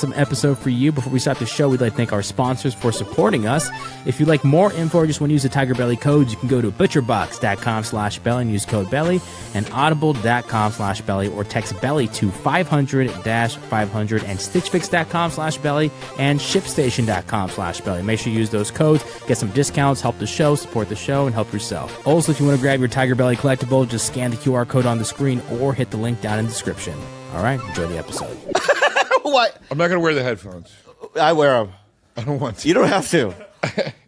Some episode for you. Before we start the show, we'd like to thank our sponsors for supporting us. If you'd like more info or just want to use the Tiger Belly codes, you can go to butcherbox.com/belly and use code belly, and audible.com/belly, or text belly to 500-500, and stitchfix.com/belly and shipstation.com/belly. Make sure you use those codes, get some discounts, help the show, support the show, and help yourself. Also, if you want to grab your Tiger Belly collectible, just scan the QR code on the screen or hit the link down in the description. All right, enjoy the episode. What? I'm not going to wear the headphones. I wear them. I don't want to. You don't have to.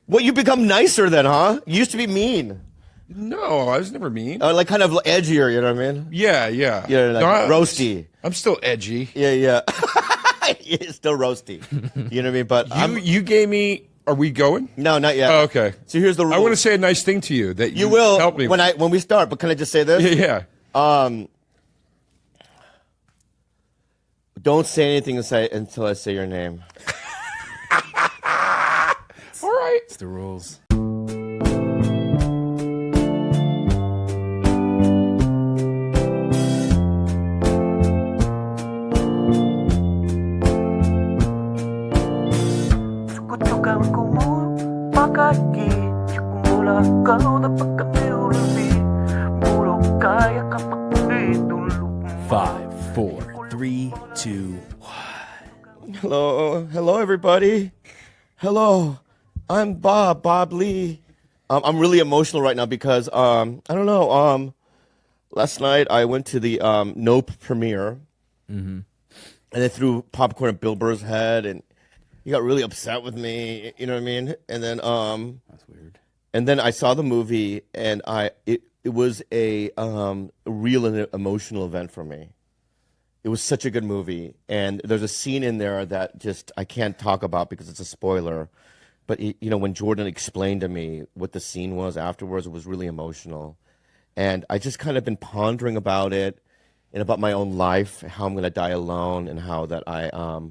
Well, you become nicer then, huh? You used to be mean. No, I was never mean. Like kind of edgier, you know what I mean? Yeah. Yeah, like roasty. I'm still edgy. Yeah. It's still roasty. You know what I mean? But you gave me. Are we going? No, not yet. Oh, okay. So here's the rule. I want to say a nice thing to you that you will help me when we start. But can I just say this? Yeah. Don't say anything until I say your name. All right. It's the rules. Five, four, three, two, one. Hello, everybody. Hello, I'm Bob Lee. I'm really emotional right now because I don't know. Last night I went to the Nope premiere, and they threw popcorn at Bill Burr's head, and he got really upset with me. You know what I mean? And then That's weird. And then I saw the movie, and it was a real and emotional event for me. It was such a good movie, and there's a scene in there that just I can't talk about because it's a spoiler. But when Jordan explained to me what the scene was afterwards, it was really emotional, and I just kind of been pondering about it and about my own life, how I'm going to die alone, and how that I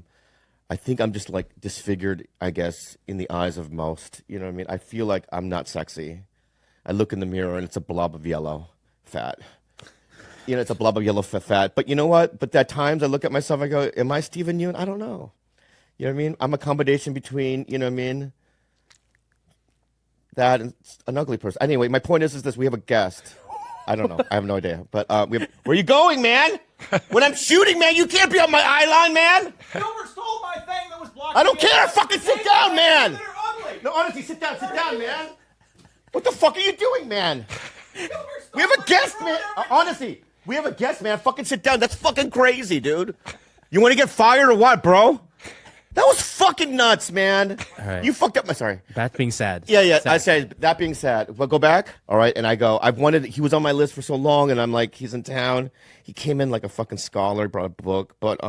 think I'm just like disfigured, I guess, in the eyes of most. You know what I mean? I feel like I'm not sexy. I look in the mirror and it's a blob of yellow fat. It's a blob of yellow fat. But you know what? But at times I look at myself, I go, am I Steven Yeun? I don't know. You know what I mean? I'm a combination between, you know what I mean, that and an ugly person. Anyway, my point is this. We have a guest. I don't know. I have no idea. But where are you going, man? When I'm shooting, man, you can't be on my eye line, man. Gilbert stole my thing that was blocking. I don't care. Fucking sit down, man. They're ugly. No, honestly, sit down, man. What the fuck are you doing, man? Gilbert stole We have a my guest, thing man. from Honestly, we have a guest, man. Fucking sit down. That's fucking crazy, dude. You want to get fired or what, bro? That was fucking nuts, man. All right. You fucked up my, sorry. That being sad. Yeah. Sad. I said, that being said, well, go back. All right. And I go, he was on my list for so long. And I'm like, he's in town. He came in like a fucking scholar, brought a book. But,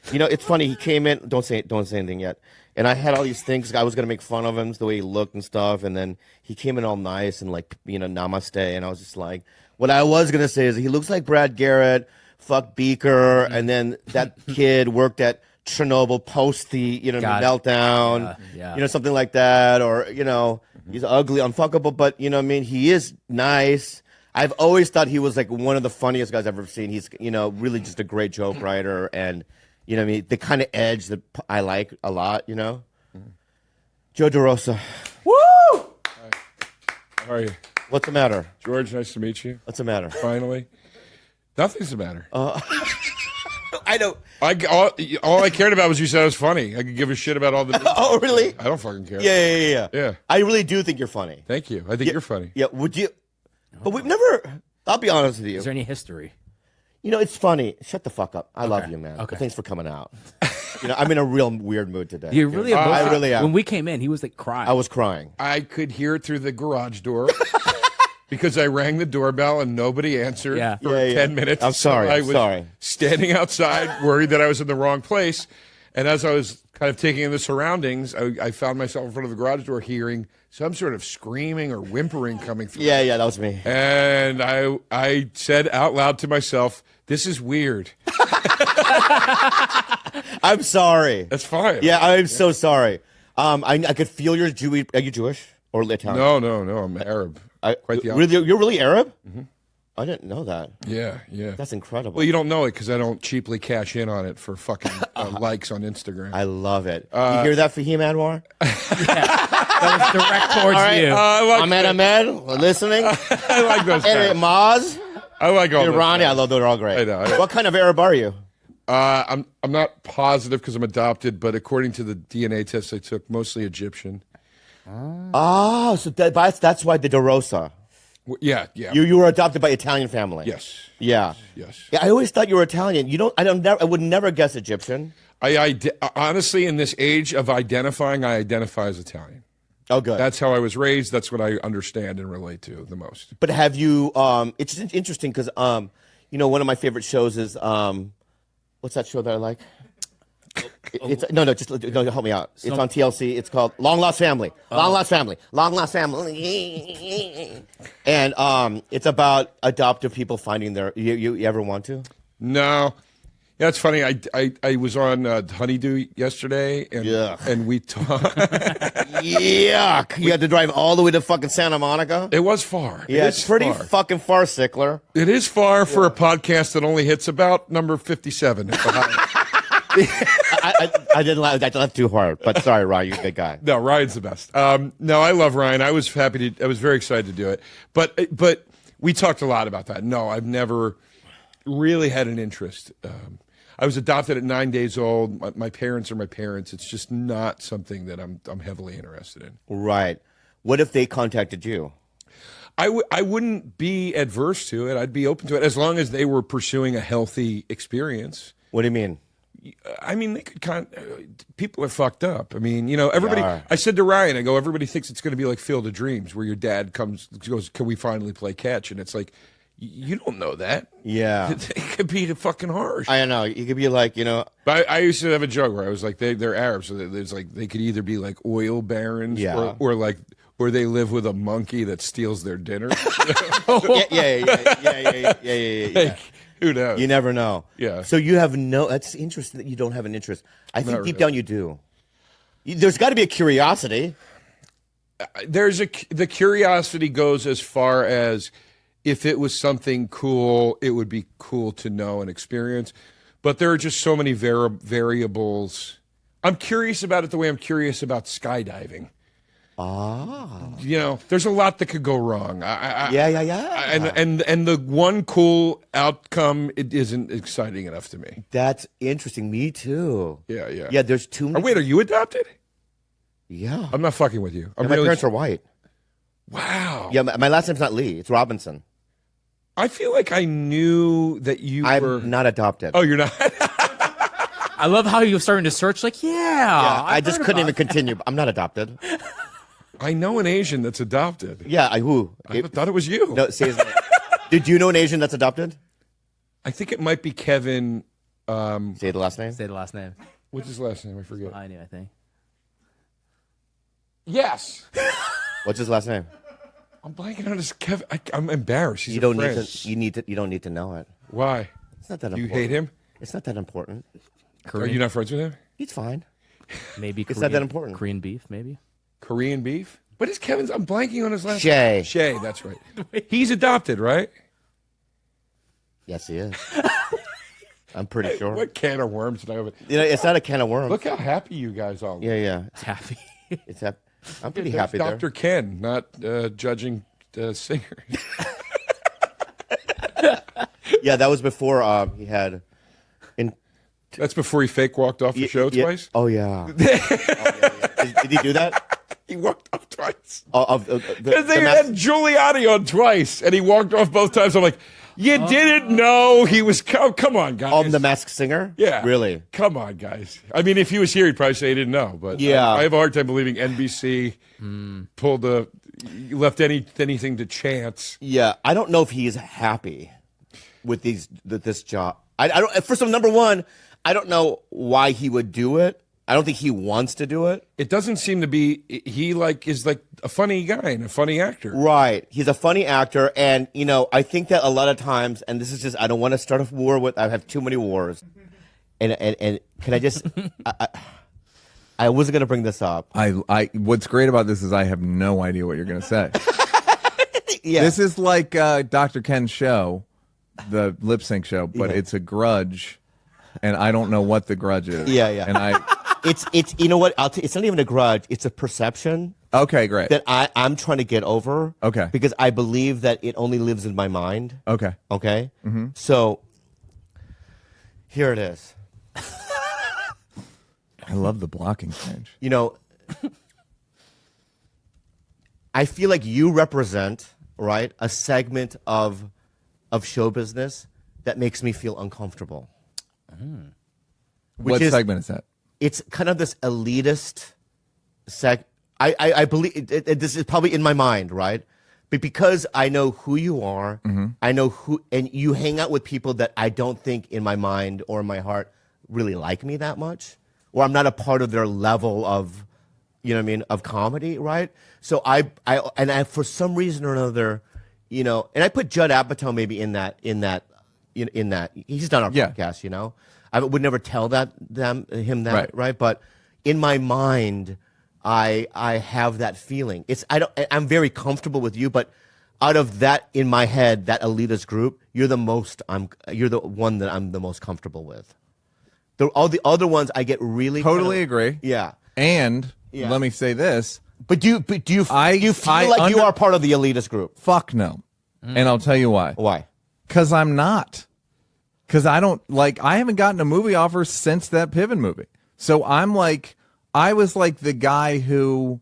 it's funny. He came in. Don't say anything yet. And I had all these things. I was going to make fun of him, the way he looked and stuff. And then he came in all nice and like, namaste. And I was just like, what I was going to say is he looks like Brad Garrett, fuck Beaker. And then that kid worked at Chernobyl post the, meltdown, Yeah. Something like that. Or, he's ugly, unfuckable, but, he is nice. I've always thought he was like one of the funniest guys I've ever seen. He's, really just a great joke writer. And, the kind of edge that I like a lot, Joe DeRosa. Woo! How are you? What's the matter? George, nice to meet you. What's the matter? Finally. Nothing's the matter. I don't. All I cared about was you said I was funny. I could give a shit about all the. Oh, really? I don't fucking care. Yeah. I really do think you're funny. Thank you. I think you're funny. Yeah. Would you? But we've never. I'll be honest with you. Is there any history? It's funny. Shut the fuck up. I love you, man. Okay. Thanks for coming out. I'm in a real weird mood today. You're really I really am. When we came in, he was like crying. I was crying. I could hear it through the garage door because I rang the doorbell and nobody answered for 10 minutes. I'm sorry. I was standing outside, worried that I was in the wrong place. And as I was kind of taking in the surroundings, I found myself in front of the garage door hearing some sort of screaming or whimpering coming through. Yeah, that was me. And I said out loud to myself, this is weird. I'm sorry. That's fine. Yeah, I'm so sorry. I could feel your Jewish. Are you Jewish or Italian? No. I'm Arab. Quite the opposite. Really, you're really Arab? Mm-hmm. I didn't know that. Yeah, yeah. That's incredible. Well, you don't know it because I don't cheaply cash in on it for fucking likes on Instagram. I love it. You hear that, Fahim Anwar? That was direct towards you. Ahmed, listening. I like those Hey, guys. Maz. I like all Hey, those Ronnie, I guys. love those. They're all great. I know. What kind of Arab are you? I'm not positive because I'm adopted, but according to the DNA test I took, mostly Egyptian. Oh, so that's why the DeRosa. Yeah, yeah. You were adopted by Italian family. Yes. Yeah. Yes. Yeah, I always thought you were Italian. I would never guess Egyptian. Honestly, in this age of identifying, I identify as Italian. Oh, good. That's how I was raised. That's what I understand and relate to the most. But have you? It's interesting because one of my favorite shows is what's that show that I like? It's help me out. It's on TLC. It's called Long Lost Family. Long Lost Family. Long Lost Family. And it's about adoptive people finding their. You ever want to? No. Yeah, it's funny. I was on Honeydew yesterday, and we talked. Yuck! You had to drive all the way to fucking Santa Monica. It was far. Yeah, it's pretty fucking far, Sickler. It is far for a podcast that only hits about number 57. I didn't laugh too hard, but sorry, Ryan, you're a good guy. No, Ryan's the best. No, I love Ryan. I was I was very excited to do it. But we talked a lot about that. No, I've never really had an interest. I was adopted at 9 days old. My parents are my parents. It's just not something that I'm heavily interested in. Right. What if they contacted you? I wouldn't be adverse to it. I'd be open to it as long as they were pursuing a healthy experience. What do you mean? I mean, they could people are fucked up. I mean, everybody. are. I said to Ryan, I go, everybody thinks it's going to be like Field of Dreams, where your dad goes, "Can we finally play catch?" And it's like, you don't know that. Yeah. It could be fucking harsh. I don't know. You could be like, But I used to have a joke where I was like, they're Arabs, so there's like they could either be like oil barons, Yeah. or they live with a monkey that steals their dinner. yeah. Like, who knows? You never know. Yeah. So you have that's interesting that you don't have an interest. I think Not deep really. down you do. There's got to be a curiosity. The curiosity goes as far as if it was something cool, it would be cool to know and experience. But there are just so many variables. I'm curious about it the way I'm curious about skydiving. There's a lot that could go wrong. Yeah. And the one cool outcome, it isn't exciting enough to me. That's interesting. Me too. Yeah. Yeah, there's too many. Wait, are you adopted? Yeah. I'm not fucking with you. My parents are white. Wow. Yeah, my last name's not Lee. It's Robinson. I feel like I knew that you were. I'm not adopted. Oh, you're not? I love how you're starting to search. Like, Yeah, I I've just heard couldn't about even continue. I'm not adopted. I know an Asian that's adopted. Yeah, who? I thought it was you. No, say his name. Did you know an Asian that's adopted? I think it might be Kevin. Say the last name. Say the last name. What's his last name? I forget. I knew. I think. Yes. What's his last name? I'm blanking on his Kevin. I'm embarrassed. He's You don't a need friend. to. You don't need to know it. Why? It's not that You important. hate him? It's not that important. Are you not friends with him? He's fine. Maybe It's not that important. Korean beef, maybe. Korean beef? What is Kevin's? I'm blanking on his last Shay. name. Shay, that's right. He's adopted, right? Yes, he is. I'm pretty sure. What can of worms did I open? It's not a can of worms. Look how happy you guys all look. Yeah. Happy. I'm pretty There's happy Dr. there. Ken, not judging singers. Yeah, that was before he had. That's before he fake walked off the show twice? Oh yeah. Did he do that? He walked off twice. Because They had Giuliani on twice, and he walked off both times. I'm like, you didn't know he was. Come on, guys. The Masked Singer. Yeah, really. Come on, guys. I mean, if he was here, he'd probably say he didn't know. But Yeah. I have a hard time believing NBC left anything to chance. Yeah, I don't know if he is happy with this job. I don't. First of all, number one, I don't know why he would do it. I don't think he wants to do it. It doesn't seem to be. He is like a funny guy and a funny actor. Right. He's a funny actor, and I think that a lot of times, and this is just, I don't want to start a war with. I have too many wars, and can I just? I wasn't gonna bring this up. What's great about this is I have no idea what you're gonna say. Yeah. This is like Dr. Ken's show, the lip sync show, but Yeah. it's a grudge, and I don't know what the grudge is. Yeah, yeah. And It's you know what? It's not even a grudge. It's a perception okay, great. that I'm trying to get over. Okay. Because I believe that it only lives in my mind. Okay. Okay. So here it is. I love the blocking change. You know, I feel like you represent, right, a segment of show business that makes me feel uncomfortable. What is- segment is that? It's kind of this elitist I believe this is probably in my mind, right? But because I know who you are, I know who, and you hang out with people that I don't think in my mind or in my heart really like me that much, or I'm not a part of their level of, you know what I mean, of comedy, right? So I for some reason or another, you know, and I put Judd Apatow maybe in that he's done our Yeah. podcast, you know. I would never tell him that, Right. right? But in my mind, I have that feeling. I'm very comfortable with you, but out of that in my head, that elitist group, you're the one that I'm the most comfortable with. All the other ones I get really Totally agree. Yeah. And Yeah. let me say this. But do you feel like you are part of the elitist group? Fuck no. And I'll tell you why. Why? Because I'm not. Because I haven't gotten a movie offer since that Piven movie. So I was like the guy who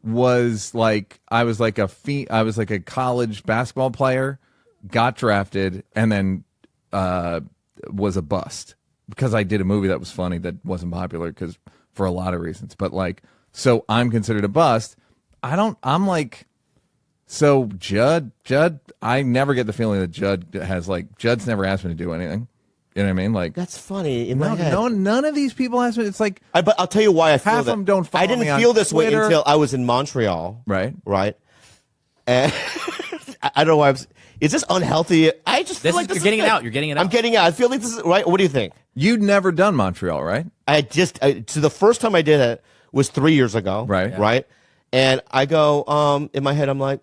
was like, I was like a college basketball player, got drafted, and then was a bust because I did a movie that was funny that wasn't popular for a lot of reasons. But so I'm considered a bust. So Judd, I never get the feeling that Judd's never asked me to do anything. You know what I mean? That's funny in my head. None of these people asked me. It's like, but I'll tell you why I feel half that. of them don't follow I didn't me on feel this way Twitter. until I was in Montreal. Right. Right. And I don't know why is this unhealthy? I just feel like you're getting it out. You're getting it out. I'm getting it out. I feel like this is right. What do you think? You'd never done Montreal, right? So the first time I did it was 3 years ago. Right. Yeah. Right. And I go, in my head, I'm like,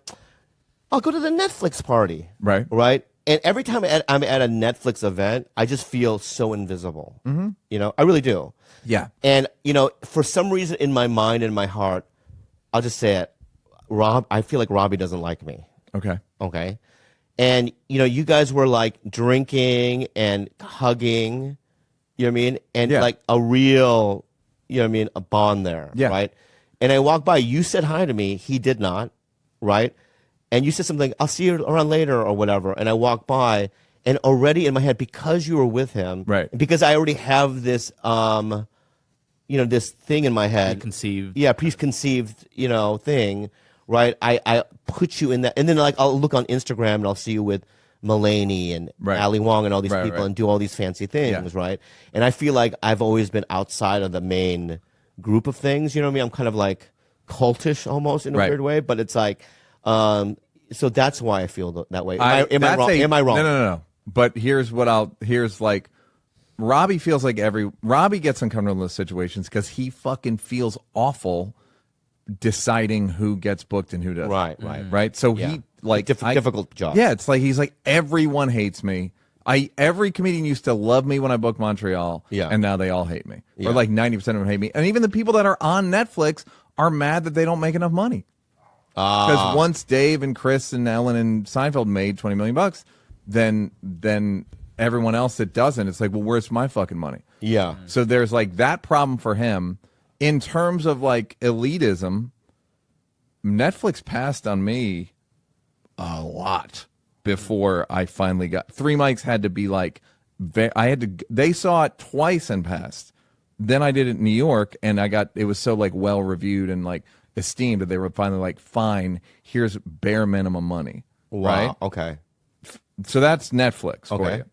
I'll go to the Netflix party. Right. Right. And every time I'm at a Netflix event, I just feel so invisible. Mm-hmm. You know, I really do. Yeah. And, you know, for some reason in my mind and my heart, I'll just say it, I feel like Robbie doesn't like me. Okay. Okay. And, you know, you guys were like drinking and hugging, you know what I mean? And Yeah. like a real, you know what I mean, a bond there. Yeah. Right. And I walked by, you said hi to me. He did not. Right. And you said something, I'll see you around later or whatever. And I walked by, and already in my head, because you were with him, Right. and because I already have this, this thing in my head. Preconceived. Yeah, preconceived, thing, right? I put you in that. And then, like, I'll look on Instagram, and I'll see you with Mulaney and Right. Ali Wong and all these Right, people right. and do all these fancy things, Yeah. right? And I feel like I've always been outside of the main group of things, you know what I mean? I'm kind of like cultish almost in a Right. weird way, but it's like, so that's why I feel that way. Am I wrong? Am I wrong? No. But here's like, Robbie feels like Robbie gets uncomfortable in those situations because he fucking feels awful deciding who gets booked and who doesn't. Right. Right. So Yeah. he like Difficult job. Yeah, it's like he's like, everyone hates me. Every comedian used to love me when I booked Montreal, Yeah. and now they all hate me. Yeah. Or like 90% of them hate me. And even the people that are on Netflix are mad that they don't make enough money. Because once Dave and Chris and Ellen and Seinfeld made $20 million, then everyone else that doesn't, it's like, well, where's my fucking money? Yeah. So there's like that problem for him. In terms of like elitism, Netflix passed on me a lot before I finally got. Three Mics had to be like, they saw it twice and passed. Then I did it in New York, and it was so like well reviewed and like esteemed that they were finally like, fine, here's bare minimum money. Wow. Right? Okay. So that's Netflix for Okay. you.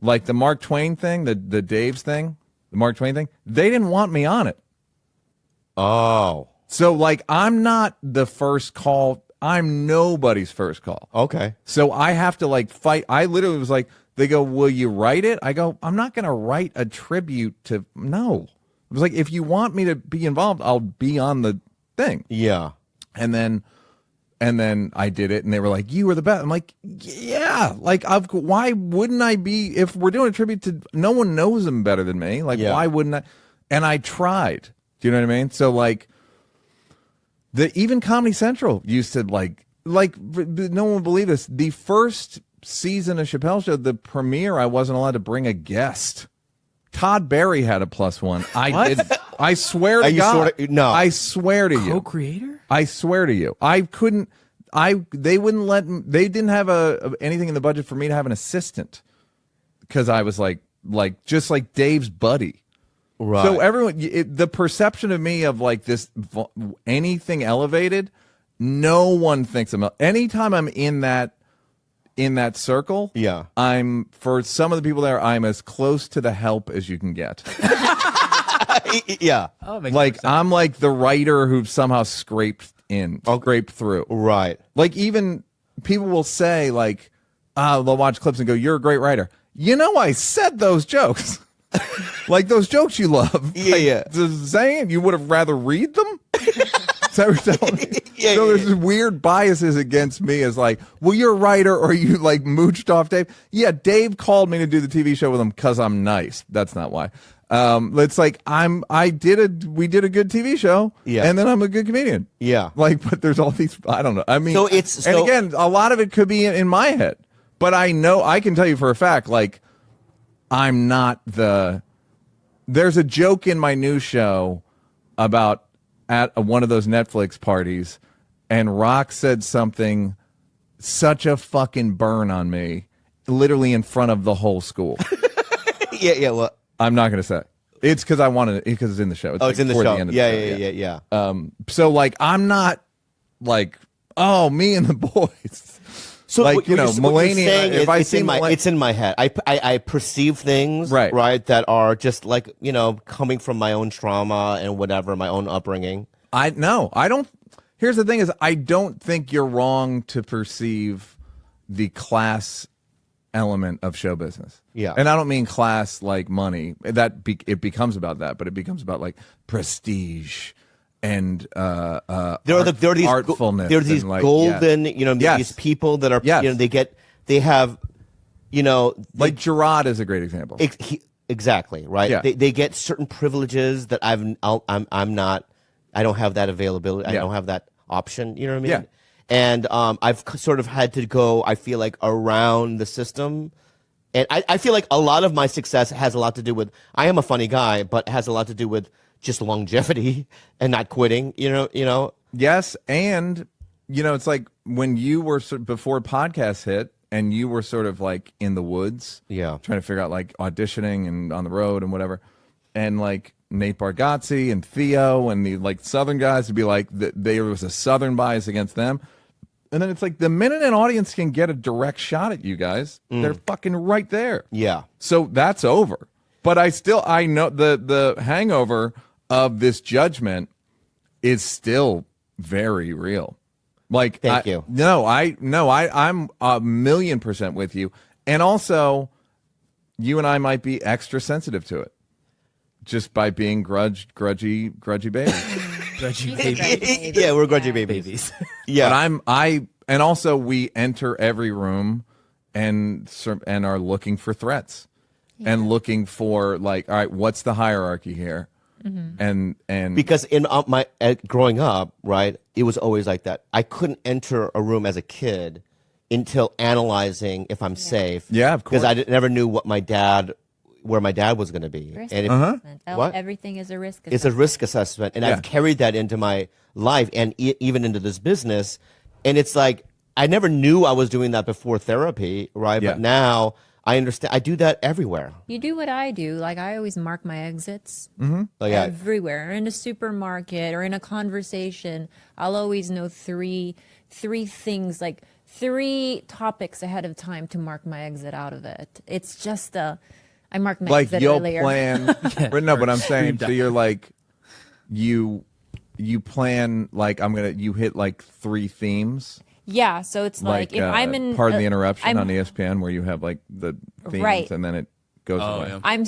Like the Mark Twain thing, the Dave's thing, the Mark Twain thing, they didn't want me on it. Oh. So like, I'm not the first call. I'm nobody's first call. Okay. So I have to like fight. I literally was like, they go, will you write it? I go, I'm not going to write a tribute to, no. It was like, if you want me to be involved, I'll be on the thing. Yeah. And then And then I did it, and they were like, "You were the best." I'm like, "Yeah." Like, why wouldn't I be? If we're doing a tribute to, no one knows him better than me. Like, why wouldn't I? And I tried. Do you know what I mean? So like, even Comedy Central used to like no one would believe this. The first season of Chappelle's Show, the premiere, I wasn't allowed to bring a guest. Todd Barry had a +1. I did. I swear to God. No. I swear to you. Co-creator? I swear to you. I couldn't. They wouldn't let. They didn't have anything in the budget for me to have an assistant because I was like just like Dave's buddy. Right. So everyone, the perception of me of like this anything elevated, no one thinks I'm. Anytime I'm in that circle, yeah, I'm, for some of the people there, I'm as close to the help as you can get. Yeah. Oh, Like I'm like the writer who somehow scraped through. Right. Like even people will say like, they'll watch clips and go, "You're a great writer." You know, I said those jokes. Like those jokes you love. Yeah, like, yeah. Saying you would have rather read them. So there's weird biases against me as like, well, you're a writer, or you like mooched off Dave. Yeah, Dave called me to do the TV show with him because I'm nice. That's not why. It's like we did a good TV show, and then I'm a good comedian. Yeah. Like, but there's all these, I don't know. I mean, So and again, a lot of it could be in my head, but I know, I can tell you for a fact, like, I'm not there's a joke in my new show about at one of those Netflix parties, and Rock said something, such a fucking burn on me, literally in front of the whole school. Yeah. Well, I'm not going to say. It's because I wanted it, because it's in the show. it's in the show. The end of the Yeah. So like, I'm not like, oh, me and the boys. So like, what you know, you're saying Melania, if I it's see it's in my head. I perceive things right that are just like, you know, coming from my own trauma and whatever, my own upbringing. I don't. Here's the thing: is I don't think you're wrong to perceive the class element of show business. Yeah, and I don't mean class like money. It becomes about that, but it becomes about like prestige and there are these artfulness. There are these like, golden, you know, these people that are, you know, they have, you know, like Gerard is a great example. Exactly right. Yeah. They get certain privileges that I'm not. I don't have that availability. I don't have that option. You know what I mean? Yeah. And I've sort of had to go, I feel like, around the system. And I feel like a lot of my success has a lot to do with, I am a funny guy, but has a lot to do with just longevity and not quitting, you know? Yes. And, you know, it's like when you were before podcasts hit and you were sort of like in the woods, trying to figure out like auditioning and on the road and whatever. And like Nate Bargatze and Theo and the like Southern guys would be like, there was a Southern bias against them. And then it's like the minute an audience can get a direct shot at you guys, they're fucking right there. Yeah. So that's over. But I know the hangover of this judgment is still very real. Like, thank you. I'm 1,000,000% with you. And also, you and I might be extra sensitive to it just by being grudgy babies. Grudgy babies. Yeah, we're grudgy babies. Yeah. But and also we enter every room and are looking for threats and looking for like, all right, what's the hierarchy here? And because in my growing up, right, it was always like that. I couldn't enter a room as a kid until analyzing if I'm safe. Yeah, of course. Because I never knew where my dad was going to be. Risk And assessment. What? Everything is a risk assessment. It's a risk assessment, and I've carried that into my life and even into this business. And it's like I never knew I was doing that before therapy, right? Yeah. But now I understand. I do that everywhere. You do what I do. Like I always mark my exits Like everywhere. In a supermarket or in a conversation, I'll always know three things, like 3 topics ahead of time to mark my exit out of it. It's just I mark my like exit you'll earlier. plan. No, but I'm saying, so you're like, you plan like you hit like 3 themes. Yeah, so it's like if I'm in Pardon the interruption on ESPN where you have like the themes Right. and then goes away. yeah. I'm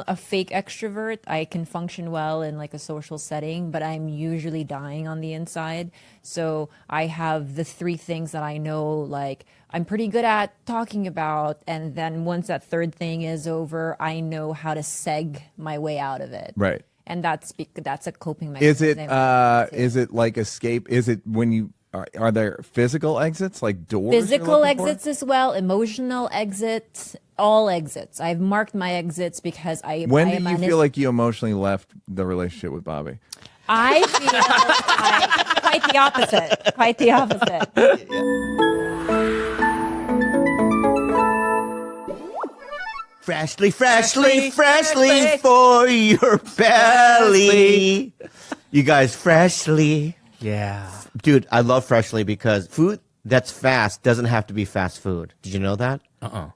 a fake extrovert. I can function well in like a social setting, but I'm usually dying on the inside. So I have the three things that I know, like I'm pretty good at talking about. And then once that third thing is over, I know how to seg my way out of it. Right. And that's a coping Is mechanism. it is it like escape? Is it when you are there physical exits like doors? you're Physical looking for? exits as well, emotional exits, all exits. I've marked my exits because When I do am you on feel like you emotionally left the relationship with Bobby? I feel like quite the opposite. Quite the opposite. Freshly for your belly. You guys, freshly. Yeah. Dude, I love Freshly because food that's fast doesn't have to be fast food. Did you know that?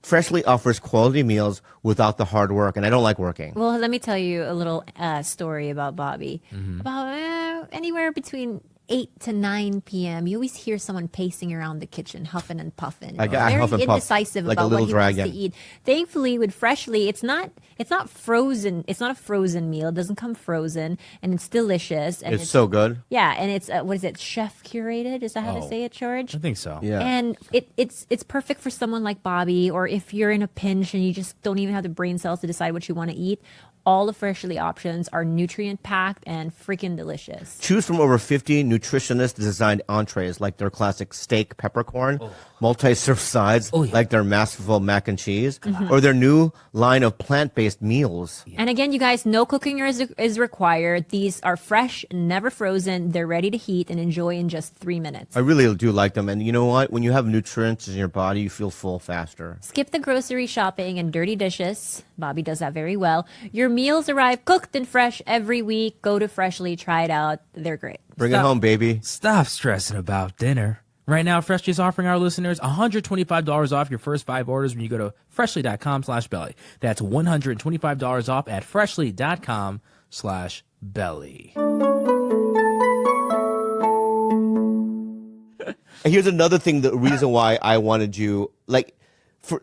Freshly offers quality meals without the hard work, and I don't like working. Well, let me tell you a little story about Bobby. About anywhere between 8 to 9 p.m., you always hear someone pacing around the kitchen, huffing and puffing. I Very huff and puff, indecisive like a about little what he wants dragon. to eat. Thankfully, with Freshly, it's not frozen. It's not a frozen meal. It doesn't come frozen, and it's delicious. And It's so good. yeah, and it's what is it? Chef curated? Is that how to say it, George? I think so. Yeah. And it's perfect for someone like Bobby, or if you're in a pinch and you just don't even have the brain cells to decide what you want to eat. All the Freshly options are nutrient packed and freaking delicious. Choose from over 50 nutritionist designed entrees like their classic steak peppercorn, multi-serve sides like their masterful mac and cheese, or their new line of plant-based meals. And again, you guys, no cooking is required. These are fresh, never frozen. They're ready to heat and enjoy in just 3 minutes. I really do like them. And you know what? When you have nutrients in your body, you feel full faster. Skip the grocery shopping and dirty dishes. Bobby does that very well. Your meals arrive cooked and fresh every week. Go to Freshly, try it out. They're great. Bring it home, baby. Stop stressing about dinner. Right now, Freshly is offering our listeners $125 off your first 5 orders when you go to freshly.com/belly. That's $125 off at freshly.com/belly. And here's another thing, the reason why I wanted you,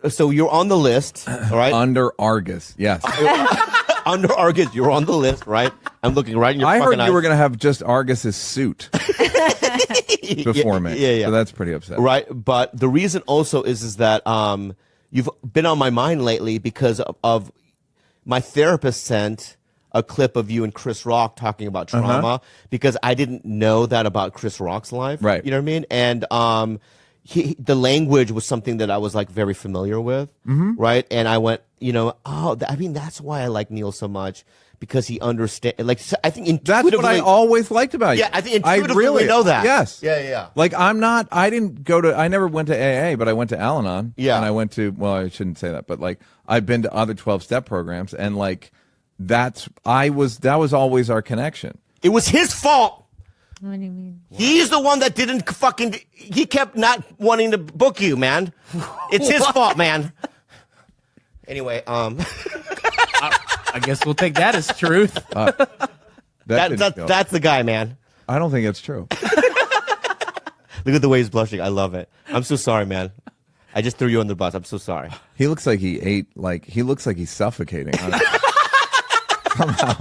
so you're on the list, all right? Under Argus, yes. Under Argus, you're on the list, right? I'm looking right in your I fucking heard eyes. you were going to have just Argus's suit before me. Yeah. So that's pretty upsetting. Right, but the reason also is that you've been on my mind lately because of my therapist sent a clip of you and Chris Rock talking about trauma because I didn't know that about Chris Rock's life. Right. You know what I mean? And the language was something that I was like very familiar with. Right. And I went, that's why I like Neil so much because he understands. Like, I think intuitively. That's what I always liked about you. Yeah, I think intuitively we know that. Yes. Yeah. Like I never went to AA, but I went to Al-Anon. Yeah. And I went to, well, I shouldn't say that, but like I've been to other 12-step programs and like that was always our connection. It was his fault. What do you mean? He's the one that didn't he kept not wanting to book you, man. It's his fault, man. Anyway, I guess we'll take that as truth. that's the guy, man. I don't think it's true. Look at the way he's blushing. I love it. I'm so sorry, man. I just threw you on the bus. I'm so sorry. He looks like he looks like he's suffocating. Somehow.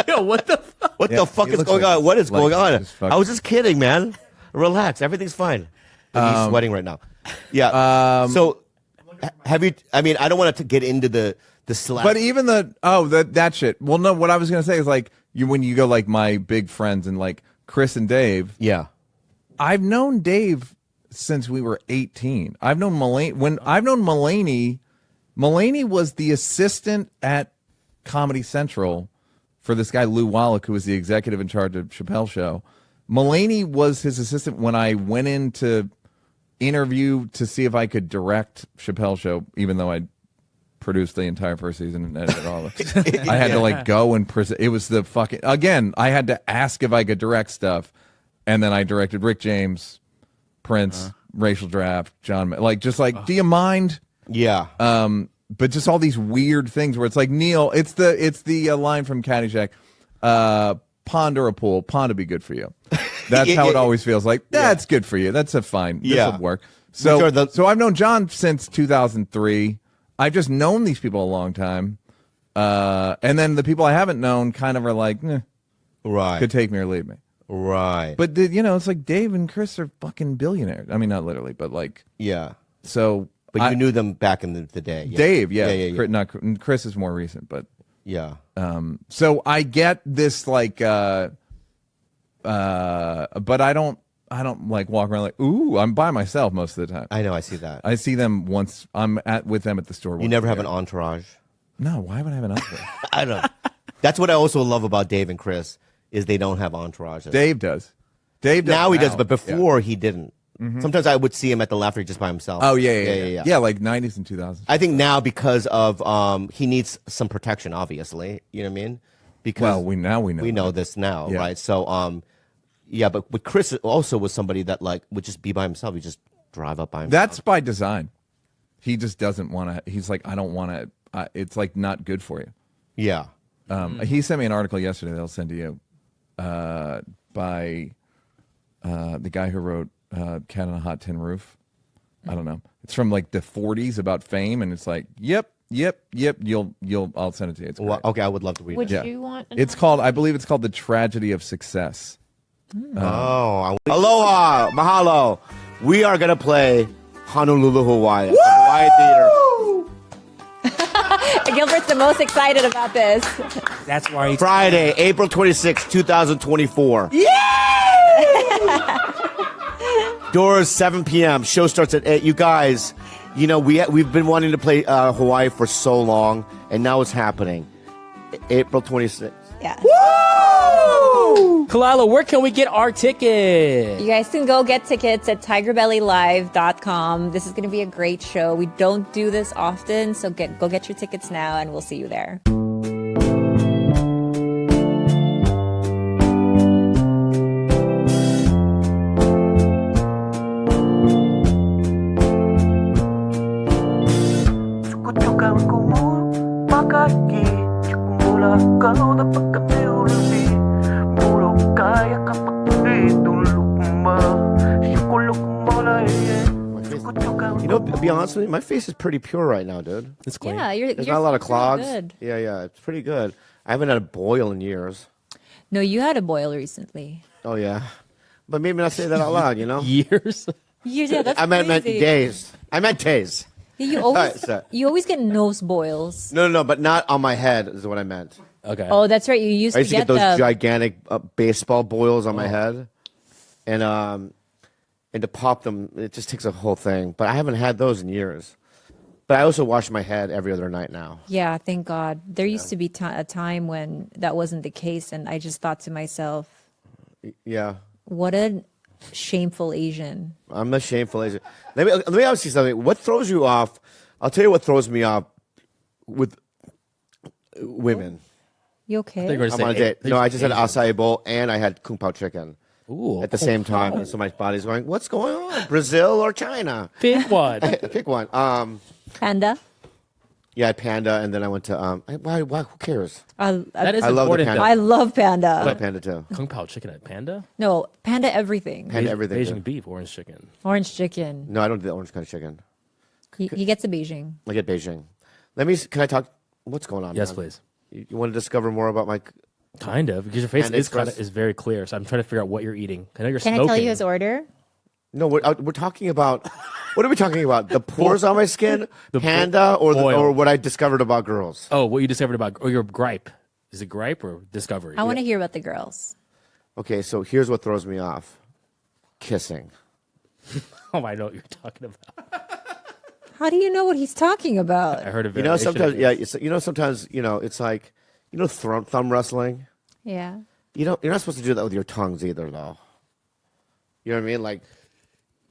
Yo, what the fuck? What the fuck he is looks going like on? What is like going on? just fucking- I was just kidding, man. Relax. Everything's fine. He's sweating right now. Yeah. So, have you? I mean, I don't want to get into the slap. But even that shit. Well, no. What I was gonna say is like when you go like my big friends and like Chris and Dave. Yeah. I've known Dave since we were 18. I've known Mulaney. Mulaney was the assistant at Comedy Central for this guy Lou Wallach, who was the executive in charge of Chappelle's show. Mulaney was his assistant when I went in to interview to see if I could direct Chappelle's show, even though I produced the entire first season and edited all of it. I had to like go and present. It was the fucking, again, I had to ask if I could direct stuff. And then I directed Rick James, Prince, Racial Draft, John, like just like, do you mind? Yeah. But just all these weird things where it's like, Neil, it's the line from Caddyshack, pond or a pool, pond would be good for you. That's how it always feels like. That's good for you. That's a fine. This will work. So I've known John since 2003. I've just known these people a long time. And then the people I haven't known kind of are like, Right. could take me or leave me. Right. But, it's like Dave and Chris are fucking billionaires. I mean, not literally, but like, yeah. so. But you knew them back in the day. Yeah. Dave, yeah. Yeah. Chris is more recent, but. Yeah. So I get this like, but I don't like walk around like, ooh, I'm by myself most of the time. I know. I see that. I see them once. I'm with them at the store. You never have an entourage. No, why would I have an entourage? I don't know. That's what I also love about Dave and Chris is they don't have entourages. Dave does. Dave does now he does, but yeah. before he didn't. Sometimes I would see him at the Laughter just by himself. Oh yeah. Yeah, like 90s and 2000s. I think now because of he needs some protection, obviously. You know what I mean? Because Well, we know we know that. this now, Yeah. right? So yeah, but Chris also was somebody that like would just be by himself. He just drive up by himself. That's by design. He just doesn't want to. He's like, I don't want to. It's like not good for you. Yeah. He sent me an article yesterday that I'll send to you by the guy who wrote Cat on a Hot Tin Roof. I don't know. It's from like the 40s about fame, and it's like, yep. I'll send it to you. It's great. Well, okay, I would love to read Would it. you want? It's called. I believe it's called The Tragedy of Success. Aloha, mahalo. We are gonna play Honolulu, Hawaii, at the Hawaii Theater. Gilbert's the most excited about this. That's why. Friday, April 26, 2024. Doors 7 p.m. Show starts at 8. You guys, we've been wanting to play Hawaii for so long, and now it's happening. April 26th. Yeah. Kalila, where can we get our ticket? You guys can go get tickets at tigerbellylive.com. This is going to be a great show. We don't do this often, so go get your tickets now, and we'll see you there. To be honest with you, my face is pretty pure right now, dude. It's clean. Yeah, There's not a lot of clogs. Good. Yeah, it's pretty good. I haven't had a boil in years. No, you had a boil recently. Oh yeah, but maybe not say that out loud. Years. Yeah, that's I meant crazy. days. I meant days. Yeah, you always Alright, so- you always get nose boils. No, but not on my head is what I meant. Okay. Oh, that's right. You used I used to get those the gigantic baseball boils on my head, and to pop them, it just takes a whole thing. But I haven't had those in years. But I also wash my head every other night now. Yeah, thank God. There used to be a time when that wasn't the case, and I just thought to myself, Yeah, what a shameful Asian. I'm a shameful Asian. Let me ask you something. What throws you off? I'll tell you what throws me off with women. You okay? They're gonna I'm say on a date. A- No, I just had an Asian. acai bowl and I had kung pao chicken Ooh, at the same time. And so my body's going, what's going on? Brazil or China? Pick one. Pick one. Panda. Yeah, I had panda, and then I went to why? Who cares? That is I love the important. panda. I love Panda. I like panda too. Kung Pao chicken at Panda. No, Panda everything. Panda everything. Beijing too. beef, orange chicken. Orange chicken. No, I don't do the orange kind of chicken. He gets a Beijing. I get Beijing. Can I talk? What's going on? Yes, man? please. You want to discover more about my? Kind of, because your face Panda is Express. is very clear. So I'm trying to figure out what you're eating. I know you're Can smoking. I tell you his order? No, we're talking about. What are we talking about? The pores on my skin, The panda, or oil. what I discovered about girls. Oh, what you discovered about, or your gripe? Is it gripe or discovery? I want to hear about the girls. Okay, so here's what throws me off: kissing. Oh, I know what you're talking about. How do you know what he's talking about? I heard of You know, sometimes, sometimes, it's like, thumb wrestling. Yeah. You're not supposed to do that with your tongues either, though. You know what I mean? Like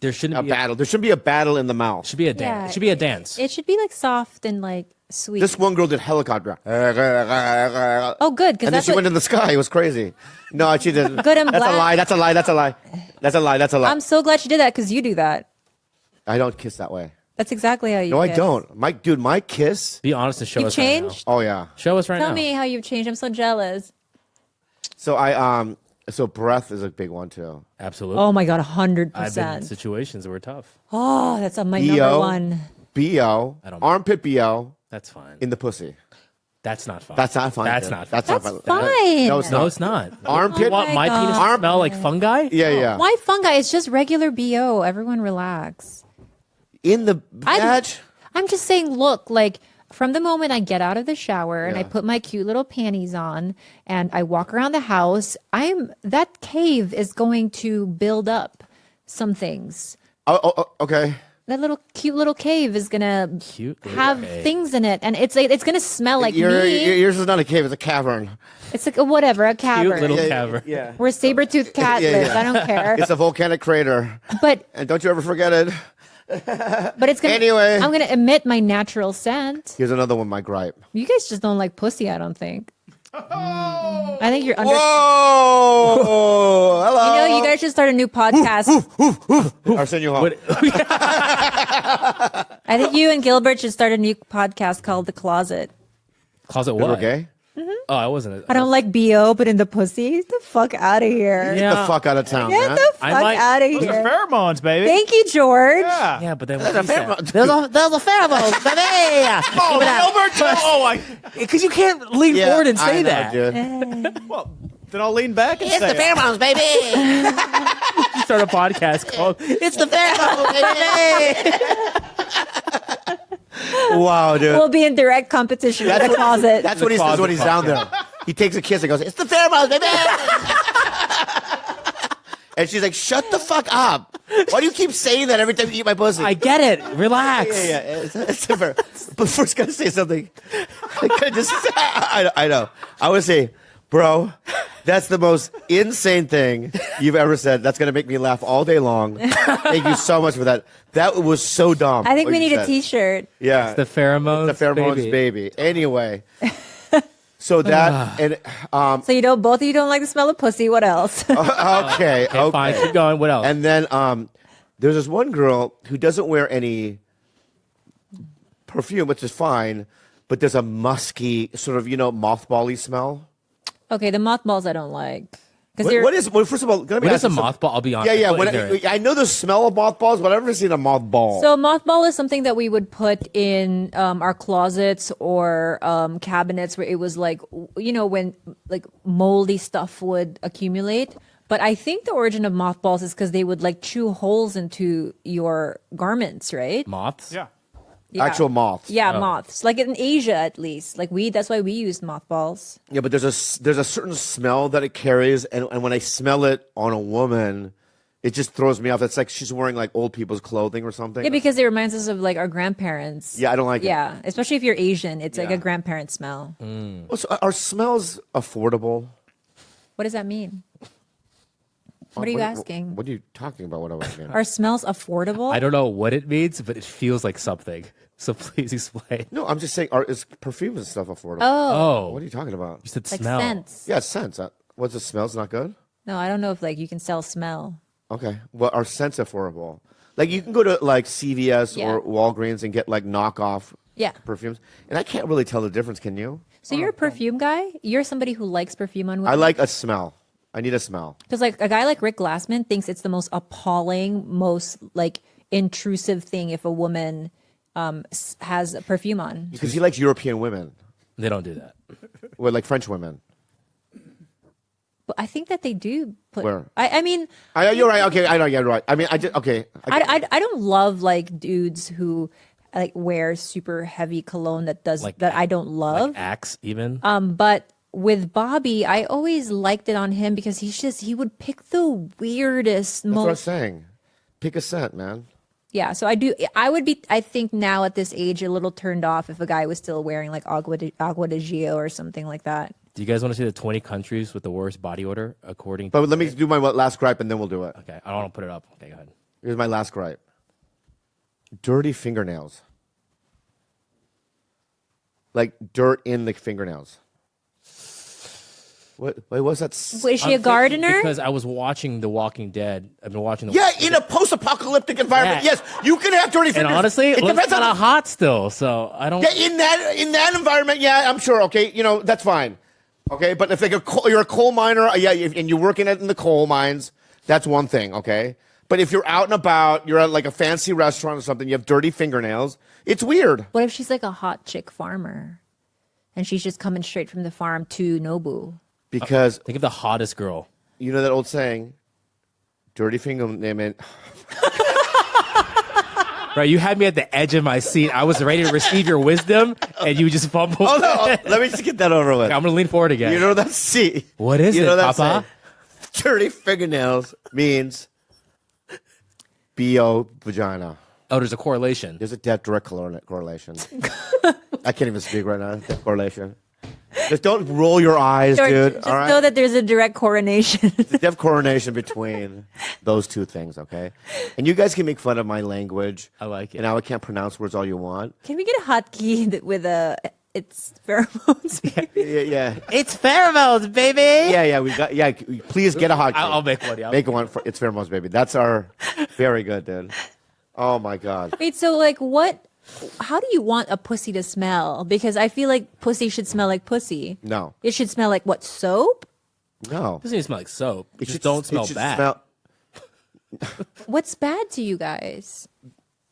There shouldn't a be battle. There shouldn't be a battle in the mouth. Should be a dance. Yeah, It should be a dance. It should be like soft and like sweet. This one girl did helicopter. Oh, good, because And then that's she what. went in the sky. It was crazy. No, she didn't. Good, I'm That's a glad. lie. That's a lie. That's a lie. That's a lie. That's a lie. I'm so glad she did that because you do that. I don't kiss that way. That's exactly how you. No, I kiss. don't. My kiss. Be honest and show You've us changed. Oh yeah. right now. Show us right Tell now. me how you've changed. I'm so jealous. So so breath is a big one too. Absolutely. Oh my God, I've been in 100%. situations that were tough. Oh, that's on my EO. number one. BO, I don't- armpit BO That's fine. in the pussy. That's not fine. That's not fine. That's dude. not. That's fine. not That's fine. fine. No, it's No, not. it's not. Armpit. You want Oh my my penis God. to smell like fungi? Yeah, yeah. Why fungi? It's just regular BO. Everyone relax. In the badge. I'm just saying, look, like from the moment I get out of the shower and I Yeah. put my cute little panties on and I walk around the house, that cave is going to build up some things. Oh, okay. That little cute little cave is gonna Cute little have cave. things in it, and it's gonna smell like Yours me. is not a cave; it's a cavern. It's like a whatever, a Cute cavern. little Yeah, cavern. Yeah. Where saber-toothed cat Yeah, lives. yeah. I don't care. It's a volcanic crater, But and don't you ever forget it. it's gonna. Anyway. I'm gonna emit my natural scent. Here's another one. My gripe. You guys just don't like pussy. I don't think. I think you're under. Whoa! Hello. You know, you guys should start a new podcast. Arsenio Hall. What- I think you and Gilbert should start a new podcast called The Closet. Closet We're what? gay. Oh, I wasn't. I don't like BO, but in the pussy, get the fuck out of here. Yeah. Get the fuck out of town, Get man. the I fuck might- out of Those are here. pheromones, baby. Thank you, George. Yeah. Yeah, but then There's a pheromone. there's a pheromone, baby. Oh, Gilbert. Oh, Because you can't lean Yeah, forward and I say know, that. dude. well, then I'll lean back and say it. pheromones, baby. You start a podcast called "It's the Pheromones, baby." Wow, dude. We'll be in direct competition with The Closet. That's what he says when he's down there. He takes a kiss and goes, "It's the pheromones, baby." And she's like, "Shut the fuck up! Why do you keep saying that every time you eat my pussy?" I get it. Relax. Yeah, it's fair. But first, gotta say something. I know. I would say, bro, that's the most insane thing you've ever said. That's gonna make me laugh all day long. Thank you so much for that. That was so dumb. I think what we you need a said. T-shirt. Yeah, The pheromones, the pheromones, baby. Anyway, so that and So both of you don't like the smell of pussy. What else? okay, Okay, fine. Keep going. What else? And then there's this one girl who doesn't wear any perfume, which is fine, but there's a musky sort of mothball-y smell. Okay, the mothballs I don't like. Because What is? Well, first of all, what is a mothball? I'll be honest. Yeah, yeah. I'm ignorant. I know the smell of mothballs, but I've never seen a mothball. So mothball is something that we would put in our closets or cabinets where it was like, when like moldy stuff would accumulate. But I think the origin of mothballs is because they would like chew holes into your garments, right? Moths. Yeah. Yeah. Actual moths. Yeah, moths. Like in Asia, at least. Like that's why we use mothballs. Yeah, but there's a certain smell that it carries, and when I smell it on a woman, it just throws me off. It's like she's wearing like old people's clothing or something. Yeah, because it reminds us of like our grandparents. Yeah, I don't like it. Yeah, especially if you're Asian, it's like Yeah. a grandparent smell. Well, so are smells affordable? What does that mean? What are you asking? What are you talking about? What am I asking? Are smells affordable? I don't know what it means, but it feels like something. So please explain. No, I'm just saying, is perfume and stuff affordable? Oh, What are you talking about? You said like smell. scents. Yeah, scents. What's the smells not good? No, I don't know if like you can sell smell. Okay. Well, are scents affordable? Like you can go to like CVS Yeah. or Walgreens and get like knockoff Yeah. perfumes, and I can't really tell the difference. Can you? So you're a perfume guy? You're somebody who likes perfume on women? I like a smell. I need a smell. Because like a guy like Rick Glassman thinks it's the most appalling, most like intrusive thing if a woman has a perfume on. Because he likes European women, They don't do that. or like French women. But I think that they do put. Where? I mean, You're right. Okay, I know. Yeah, you're right. I mean, I just okay. I don't love like dudes who like wear super heavy cologne that I don't love. Like Axe, even. But with Bobby, I always liked it on him because he would pick the weirdest, That's what I'm most. saying. Pick a scent, man. Yeah, so I would be, I think now at this age, a little turned off if a guy was still wearing like Agua de Gio or something like that. Do you guys want to see the 20 countries with the worst body odor according to? But let me do my last gripe, and then we'll do it. Okay, I don't want to put it up. Okay, go ahead. Here's my last gripe. Dirty fingernails. Like dirt in the fingernails. What? Wait, what's that? Wait, is she a gardener? Because I was watching The Walking Dead. I've been watching the Yeah, in a post-apocalyptic environment, Yeah. yes, you can have dirty And fingers. honestly, it looks depends kind on of hot still, so I don't. Yeah, in that environment, yeah, I'm sure. Okay, that's fine. Okay, but if you're a coal miner, yeah, and you're working in the coal mines, that's one thing. Okay, But if you're out and about, you're at like a fancy restaurant or something, you have dirty fingernails, it's weird. What if she's like a hot chick farmer, and she's just coming straight from the farm to Nobu? Because Think of the hottest girl. you know that old saying, dirty fingernail. Bro, you had me at the edge of my seat. I was ready to receive your wisdom, and you just fumbled. Oh no! Let me just get that over with. I'm gonna lean forward again. You know that C. What is you it, know that Papa? saying? Dirty fingernails means BO vagina. Oh, there's a correlation. There's a direct correlation. I can't even speak right now. Death correlation. Just don't roll your eyes, George, dude. just all right? know that there's a direct correlation. There's correlation between those two things, okay? And you guys can make fun of my language. I like it. And now I can't pronounce words all you want. Can we get a hotkey with it's pheromones? Yeah. It's pheromones, baby. Yeah, we got. Yeah, please get a hot. I'll make one. Yeah. Make one for it's pheromones, baby. That's our very good, dude. Oh my god. Wait, so like what? How do you want a pussy to smell? Because I feel like pussy should smell like pussy. No, It should smell like what? Soap? no. Doesn't even smell like soap. It Just should- don't it smell should bad. smell- What's bad to you guys?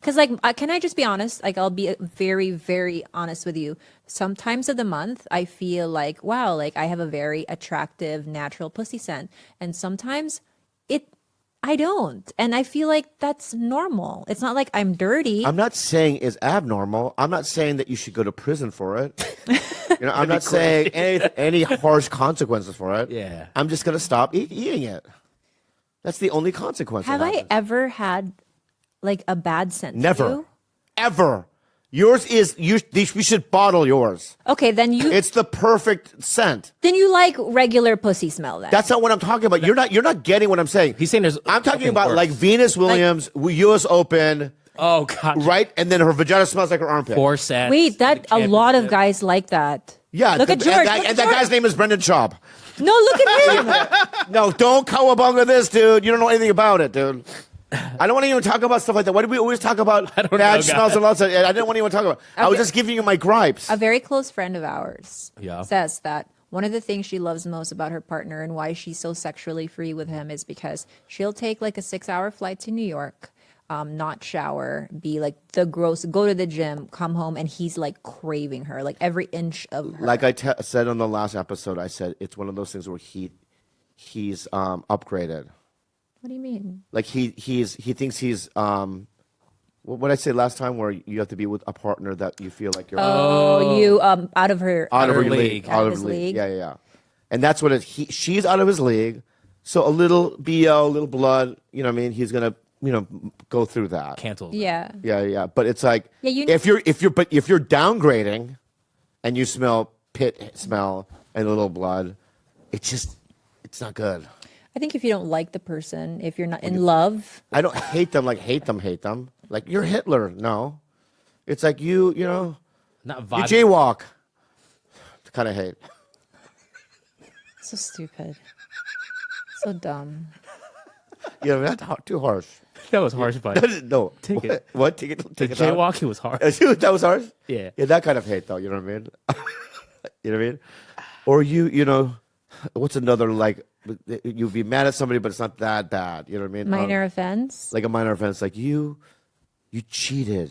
Because like, can I just be honest? Like, I'll be very, very honest with you. Sometimes of the month, I feel like, wow, like I have a very attractive natural pussy scent, and sometimes I don't, and I feel like that's normal. It's not like I'm dirty. I'm not saying it's abnormal. I'm not saying that you should go to prison for it. I'm not saying any harsh consequences for it. Yeah. I'm just gonna stop eating it. That's the only consequence. Have that I happens. ever had like a bad scent? to Never, you? ever. Yours is we should bottle yours. Okay, then It's the perfect scent. you like regular pussy smell then. That's not what I'm talking about. You're not getting what I'm saying. He's saying there's. I'm talking something about worse. like Venus Williams, U.S. Open, Oh God. right? And then her vagina smells like her armpit. Four sets. Wait, that the a lot of championship. guys like that. Yeah, Look at George. And look at that George. guy's name is Brendan Schaub. No, look at him. No, don't cowabunga this, dude. You don't know anything about it, dude. I don't want to even talk about stuff like that. Why do we always talk about don't bad know, smells guys. and lots of? I didn't want to even talk about. I was Okay. just giving you my gripes. A very close friend of ours Yeah. says that one of the things she loves most about her partner and why she's so sexually free with him is because she'll take like a 6-hour flight to New York, not shower, be like the gross, go to the gym, come home, and he's like craving her, like every inch of her. Like I said on the last episode, I said it's one of those things where he's upgraded. What do you mean? Like he thinks he's what did I say last time, where you have to be with a partner that you feel like you're Oh, you out of her. out of her her league. league, Out out of of his her league. league. Yeah. And that's what she's out of his league. So a little BO, a little blood, you know what I mean? He's gonna, go through that. Canceled. Yeah. Yeah. But it's like Yeah, if you're downgrading and you smell pit smell and a little blood, it's not good. I think if you don't like the person, if you're not in love, I don't hate them like hate them. Like you're Hitler. No. It's like you Not you vibe. jaywalk. Kind of hate. so stupid, so dumb. That's too harsh. That was harsh, but No. Take it. What? Take it. the Take it out? jaywalking was hard. That was harsh? Yeah. Yeah, that kind of hate though, you know what I mean? You know what I mean? Or what's another, like, you'd be mad at somebody, but it's not that bad, you know what I mean? Minor offense. Like a minor offense, like you cheated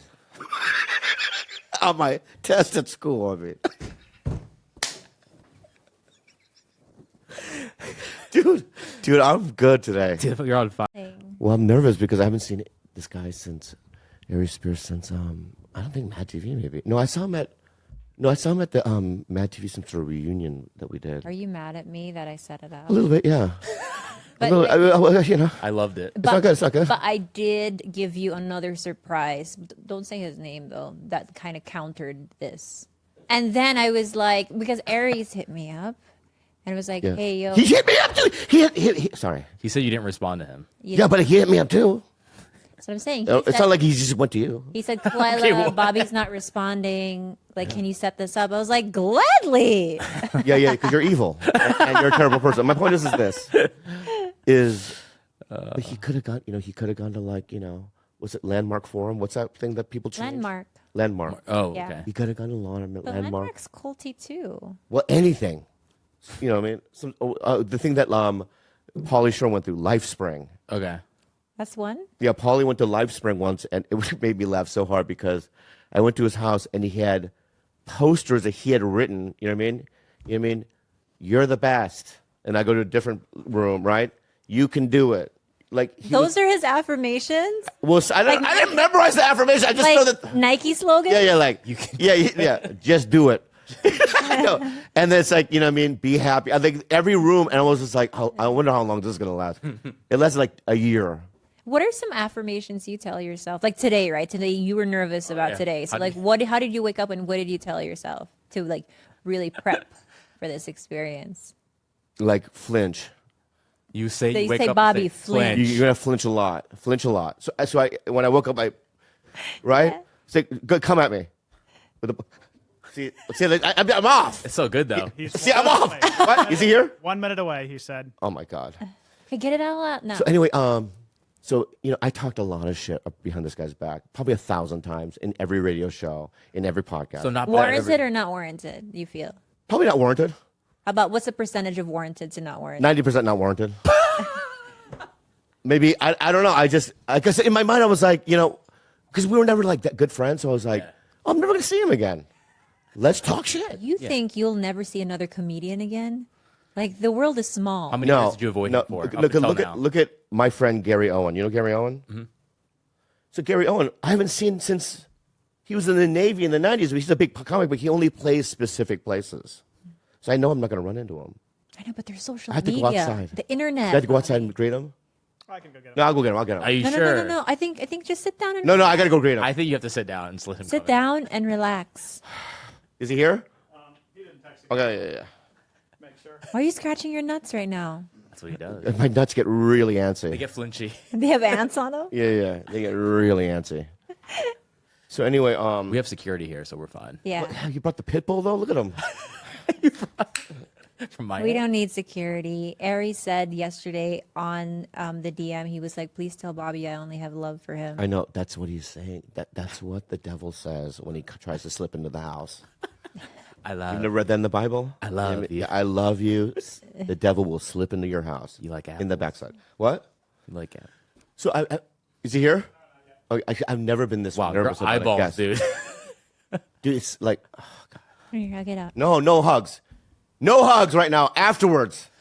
on my test at school, I mean. Dude, I'm good today. You're on fire. Well, I'm nervous because I haven't seen this guy since Aries Spears since I don't think Mad TV maybe. No, I saw him at the Mad TV some sort of reunion that we did. Are you mad at me that I set it up? A little bit, yeah. But, I loved it. It's not good. It's not good. But I did give you another surprise. Don't say his name though. That kind of countered this. And then I was like, because Aries hit me up, and it was like, Yeah. hey yo, He hit me up too. He sorry. He said you didn't respond to him. Yeah, but he hit me up too. that's what I'm saying. He It's said, not like he just went to you. he said, Kalila, Bobby's not responding. Like, can you set this up? I was like, gladly. Yeah, because you're evil and you're a terrible person. My point is this: he could have gone to like what's it, Landmark Forum? What's that thing that people change? Landmark. Oh, Yeah. okay. He could have gone to But Landmark. Landmark's culty too. Well, anything. You know what I mean? The thing that Pauly Shore went through, LifeSpring. Okay. That's one. Yeah, Paulie went to Live Spring once, and it made me laugh so hard because I went to his house and he had posters that he had written. You know what I mean? You know what I mean? You're the best. And I go to a different room, right? You can do it. Like Those are his affirmations. Well, I didn't memorize the affirmation. I just know that Nike slogan. Yeah. Just do it. No. And then it's like, you know what I mean? Be happy. I think every room, and I was just like, I wonder how long this is going to last. It lasted like a year. What are some affirmations you tell yourself? Like today, right? Today you were nervous about today. So how did you wake up and what did you tell yourself to like really prep for this experience? Like flinch. You say, So you you wake say, up Bobby, and say, flinch. You're going to flinch a lot. So when I woke up, right? Yeah. Say, come at me. See, I'm off. It's so good though. See, I'm off. What? Is he here? 1 minute away, he said. Oh my God. Okay, get it all out now. So anyway, I talked a lot of shit behind this guy's back, probably 1,000 times in every radio show, in every podcast. So not Warranted or not warranted, you feel? Probably not warranted. How about what's the percentage of warranted to not warranted? 90% not warranted. Maybe I don't know. I guess in my mind I was like, because we were never like that good friends. So I was like, I'm never gonna see him again. Let's talk shit. You think you'll never see another comedian again? Like the world is small. How many years did you avoid him for? Look at my friend Gary Owen. You know Gary Owen? Mm-hmm. So Gary Owen, I haven't seen since he was in the Navy in the 90s. He's a big comic, but he only plays specific places. So I know I'm not going to run into him. I know, but there's social I have to media, go outside. the internet. I have to go outside and greet him? I can go get him. No, I'll go get him. I'll get him. Are you No, sure? no. I think just sit down and No, I got to go greet him. I think you have to sit down and just let him sit come down and relax. Is he here? He didn't text me. Okay, yeah. Make sure. Why are you scratching your nuts right now? That's what he does. My nuts get really antsy. They get flinchy. They have ants on them. Yeah. They get really antsy. So anyway, We have security here, so we're fine. Yeah, you brought the pit bull though? Look at him. From my we don't need security. Aries said yesterday on the DM, he was like, "Please tell Bobby I only have love for him." I know that's what he's saying. That's what the devil says when he tries to slip into the house. I love. You've never read that in the Bible? I love you. Yeah, I love you. The devil will slip into your house. You like in the apples? backside. What? You like it. So is he here? Oh, I've never been this Wow, nervous your about eyeballs, a guest. dude. Dude, it's like, Here, I'll get out. no hugs. No hugs right now. Afterwards.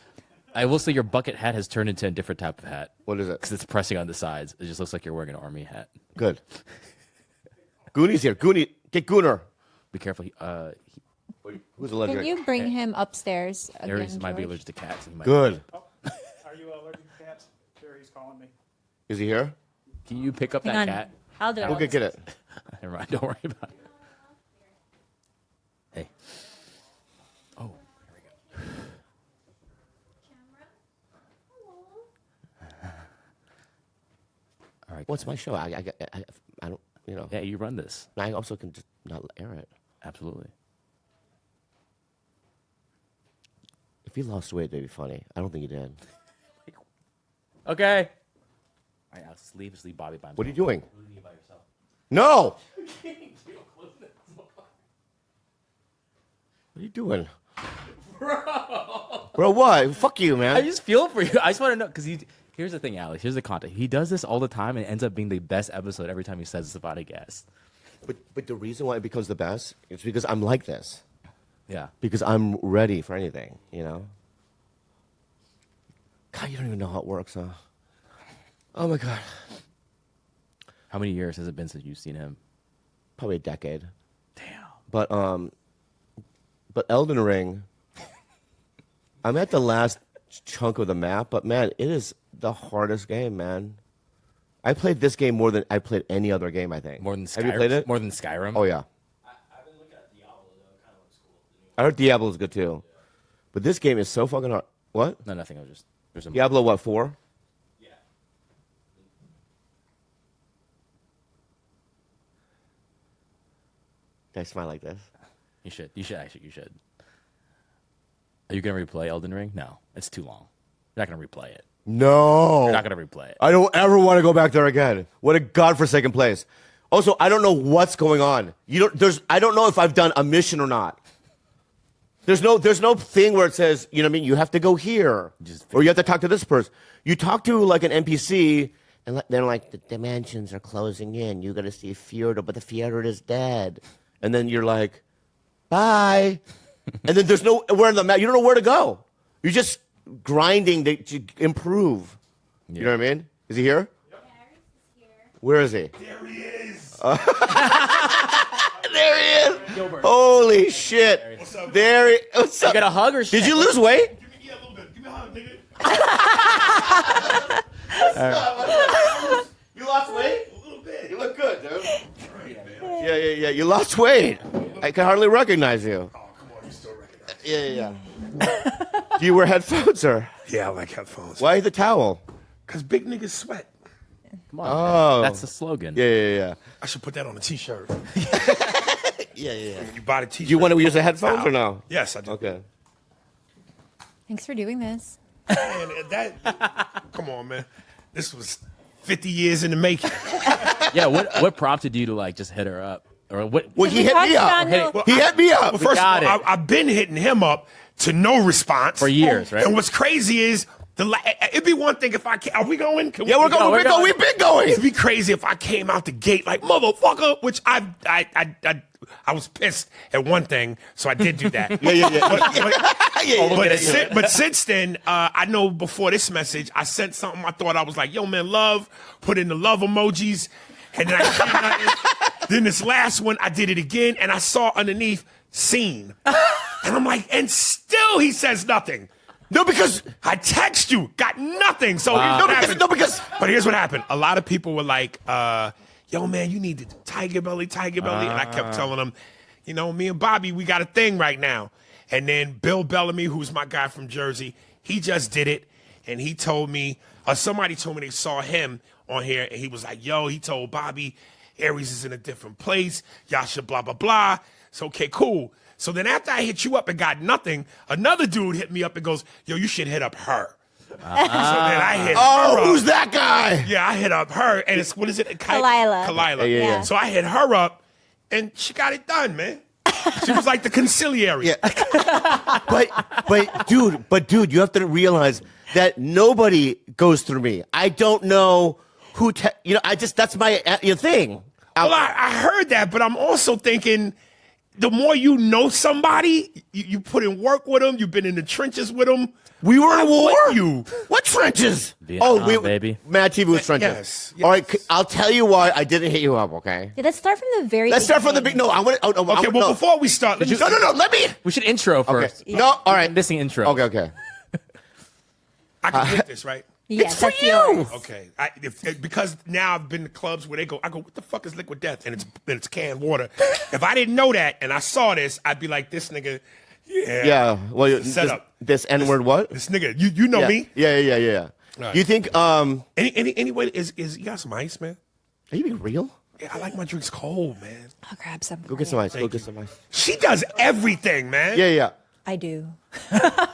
I will say your bucket hat has turned into a different type of hat. What is it? Because it's pressing on the sides. It just looks like you're wearing an army hat. Good. Goonie's here. Goonie, get Gooner. Be careful. Who's allergic? Can you bring him upstairs? Aries again, might be George? allergic to cats. He might- Good. Are you allergic to cats? Sure, he's calling me. Is he here? Can you pick up Hang that on. cat? I'll do it. Go get it. Never mind. Don't worry about it. Hey. Oh, here we go. All right. What's my show? I don't, Yeah, you run this. I also can just not air it. Absolutely. If he lost weight, it'd be funny. I don't think he did. Okay. All right, I'll just leave Bobby by himself. What are you doing? Leave you by yourself. No! What are you doing? Bro, what? Fuck you, man. I just feel for you. I just want to know because here's the thing, Alex. Here's the content. He does this all the time, and it ends up being the best episode every time he says it's about a guest. But the reason why it becomes the best is because I'm like this. Yeah. Because I'm ready for anything, God, you don't even know how it works, huh? Oh my God. How many years has it been since you've seen him? Probably a decade. Damn. But Elden Ring, I'm at the last chunk of the map, but man, it is the hardest game, man. I played this game more than I played any other game, I think. More than Skyrim. Have you played it? More than Skyrim. Oh, yeah. I've been looking at Diablo, though. It kind of looks cool. I heard Diablo is good too. But this game is so fucking hard. What? No, nothing. I was just there's a Diablo, what, 4? Yeah. Did I smile like this? You should. You should actually. You should. Are you gonna replay Elden Ring? No, it's too long. You're not gonna replay it. No. You're not gonna replay it. I don't ever want to go back there again. What a godforsaken place. Also, I don't know what's going on. I don't know if I've done a mission or not. There's no thing where it says, you know what I mean, you have to go here. Just Or you have to talk to this person. You talk to like an NPC And then like the dimensions are closing in. You got to see Fjord, but the Fjord is dead. And then you're like, bye. And then there's nowhere in the map. You don't know where to go. You're just grinding to improve. You know what I mean? Is he here? Aries is here. Where is he? There he is. There he is. Holy shit. What's up? There he What's up? You got a hug or shit? Did you lose weight? Yeah, a little bit. Give me a hug, nigga. You lost weight? A little bit. You look good, dude. Yeah. You lost weight. I can hardly recognize you. Oh, come on. You still recognize Yeah. Do you wear headphones or? Yeah, I like headphones. Why the towel? Because big niggas sweat. Come on. Oh. That's the slogan. Yeah. I should put that on a T-shirt. Yeah. You buy the T-shirt. Do you want to use the headphones or no? Yes, I do. Okay. Thanks for doing this. Man, come on, man. This was 50 years in the making. Yeah. What prompted you to like just hit her up, or what? Well, he We hit talked me about up. no- He hit me up. Well, first got of all, it. I've been hitting him up to no response For years, right? And what's crazy is it'd be one thing if I came. Are we going? Can Yeah, we're going. we're going. We've been going. It'd be crazy if I came out the gate like motherfucker, which I was pissed at one thing, so I did do that. Yeah. But since then, I know before this message, I sent something. I thought I was like, "Yo, man, love." Put in the love emojis, and then then this last one, I did it again, and I saw underneath "seen," and I'm like, and still he says nothing. No, because I text you, got nothing. So here's what happened. But here's what happened. A lot of people were like, yo, man, you need the Tiger Belly. And I kept telling them, you know, me and Bobby, we got a thing right now. And then Bill Bellamy, who's my guy from Jersey, he just did it. And he told me, somebody told me they saw him on here. And he was like, yo, he told Bobby, Aries is in a different place. Y'all should blah, blah, blah. It's okay, cool. So then after I hit you up and got nothing, another dude hit me up and goes, yo, you should hit up her. So then I hit her up. who's that guy? Yeah, I hit up her, and it's, what is it? Kalila. Yeah. So I hit her up, and she got it done, man. She was like the conciliary. Yeah. but dude, you have to realize that nobody goes through me. I don't know who, that's my thing. Well, I heard that, but I'm also thinking, the more you know somebody, you put in work with them, you've been in the trenches with them. We were in war. You. What trenches? Vietnam, baby. Mad TV was trenches. Yes. All right, I'll tell you why I didn't hit you up. Okay. Yeah, let's start from the very Let's start from the beginning. big. No, I want to. Okay, well, before we start, let me No. Let me. We should intro Okay. first. No. All right. Missing intro. Okay. I can get this, right? Yes, It's for that's yours. Okay, because now I've been to clubs where I go, what the fuck is liquid death? And it's canned water. If I didn't know that and I saw this, I'd be like, this nigga, Yeah. Well, Set up. this N word. What? this nigga, you know Yeah. me. Yeah. Right. You think? Anyway, is you got some ice, man? Are you being real? Yeah, I like my drinks cold, man. I'll grab some. Go get some ice. Go get some ice. She does everything, man. Yeah. I do.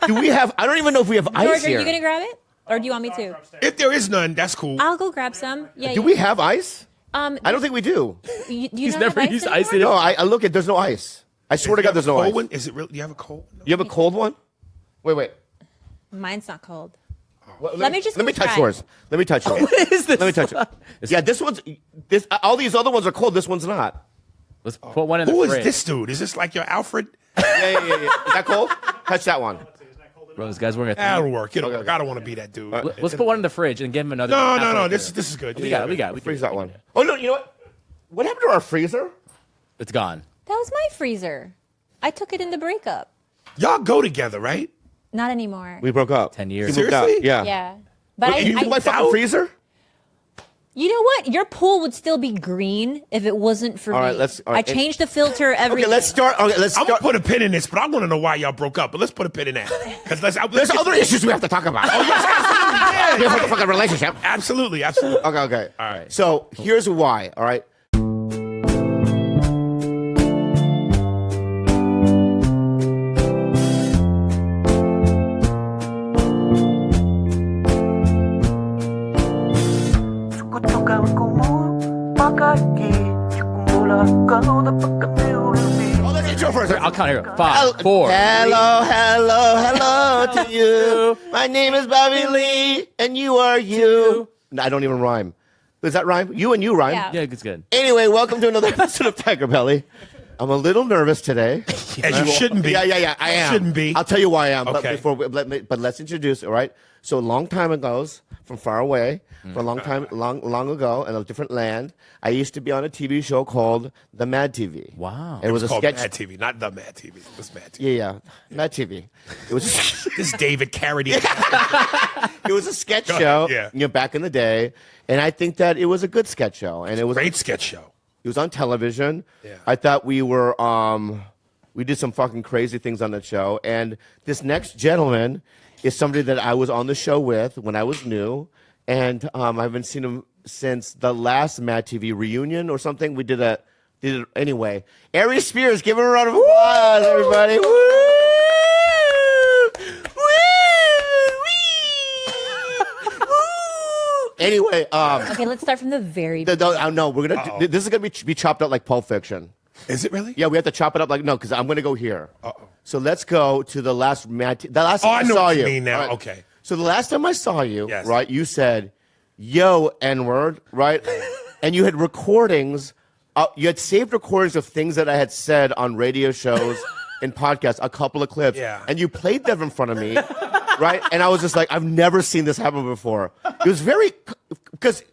Do we have? I don't even know if we have ice George, are here. you gonna grab it, or do you want me to? If there is none, that's cool. I'll go grab some. Yeah. Do we have ice? I I don't think we do. You He's don't never have used anymore? ice in No, I look at. There's no ice. I swear to God, there's no cold ice. one? Is it real? You have a cold one? You have a cold one? Wait. Mine's not cold. Let me just Let me go touch try. yours. Let me touch yours. What is this? Let me touch it. Yeah, this one's. All these other ones are cold. This one's not. Let's put one in the Who is fridge. this dude? Is this like your Alfred? Yeah. Is that cold? Touch that one. Bro, this guy's wearing a That'll thing. work. It'll work. I don't want to be that dude. Let's put one in the fridge and give him another. No. halfway This through. is good. We got it. We Freeze can- that one. Oh no! You know what? What happened to our freezer? It's gone. That was my freezer. I took it in the breakup. Y'all go together, right? Not anymore. We broke up. 10 years. He moved out. Seriously? Yeah. Yeah. But You I took my fucking Out? freezer? you know what? Your pool would still be green if it wasn't for All me. right, let's- all right. I changed the filter every. Okay, let's start. Okay, let's I'm start. gonna put a pin in this, but I want to know why y'all broke up. But let's put a pin in that because let's There's other issues we have to talk about. Different fucking relationship. absolutely. Okay. All right. So here's why. All right. Oh, let's intro first. I'll count here. 5, 4. Hello to you. My name is Bobby Lee, and you are you. No, I don't even rhyme. Does that rhyme? You and you rhyme. Yeah. Yeah, it's good. Anyway, welcome to another episode of Tiger Belly. I'm a little nervous today. As you shouldn't be. Yeah, I am. Shouldn't be. I'll tell you why I am. Okay. But let's introduce it, all right? So a long time ago, from far away, for a long time, long ago, in a different land, I used to be on a TV show called The Mad TV. Wow. It was a called sketch. Mad TV, not the Mad TV. It was Mad TV. Yeah, Mad TV. It was. This David Carradine. It was a sketch show. Yeah. Back in the day, and I think that it was a good sketch show, and it was Great sketch show. It was on television. Yeah. I thought we were we did some fucking crazy things on that show. And this next gentleman is somebody that I was on the show with when I was new, and I haven't seen him since the last Mad TV reunion or something. We did it anyway. Aries Spears, give him a round of applause, everybody. Woo! Anyway, Okay, let's start from the very beginning. no, we're gonna. This is gonna be chopped up like Pulp Fiction. Is it really? Yeah, we have to chop it up like no, because I'm gonna go here. So let's go to the last the last time I I know saw what you you. mean now. All right. Okay. So the last time I saw you, Yes. right? You said, "Yo, N-word," right? And you had recordings. You had saved recordings of things that I had said on radio shows and podcasts. A couple of clips. Yeah. And you played them in front of me. Right, and I was just like, I've never seen this happen before. It was very,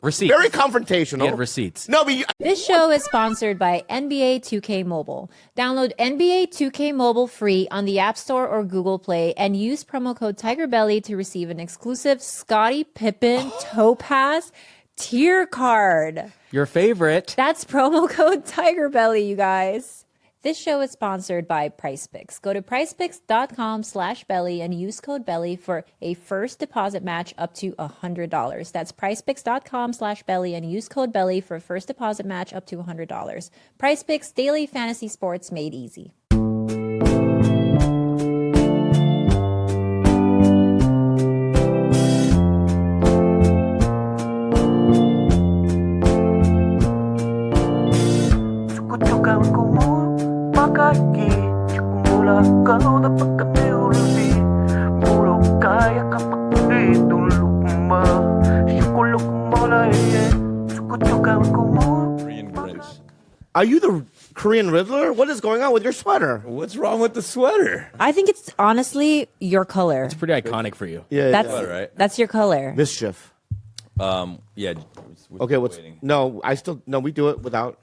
Receipts. very confrontational. You had receipts. No, but This show is sponsored by NBA 2K Mobile. Download NBA 2K Mobile free on the App Store or Google Play and use promo code TigerBelly to receive an exclusive Scottie Pippen Topaz tier card. Your favorite. That's promo code TigerBelly, you guys. This show is sponsored by PricePicks. Go to pricepicks.com/belly and use code belly for a first deposit match up to $100. That's pricepicks.com/belly and use code belly for a first deposit match up to $100. PricePicks, daily fantasy sports made easy. Korean Grinch. are you the Korean Riddler? What is going on with your sweater? What's wrong with the sweater? I think it's honestly your color. It's pretty iconic for you. Yeah, That's All right. that's your color. mischief. Yeah. Okay, no? I still no. We do it without.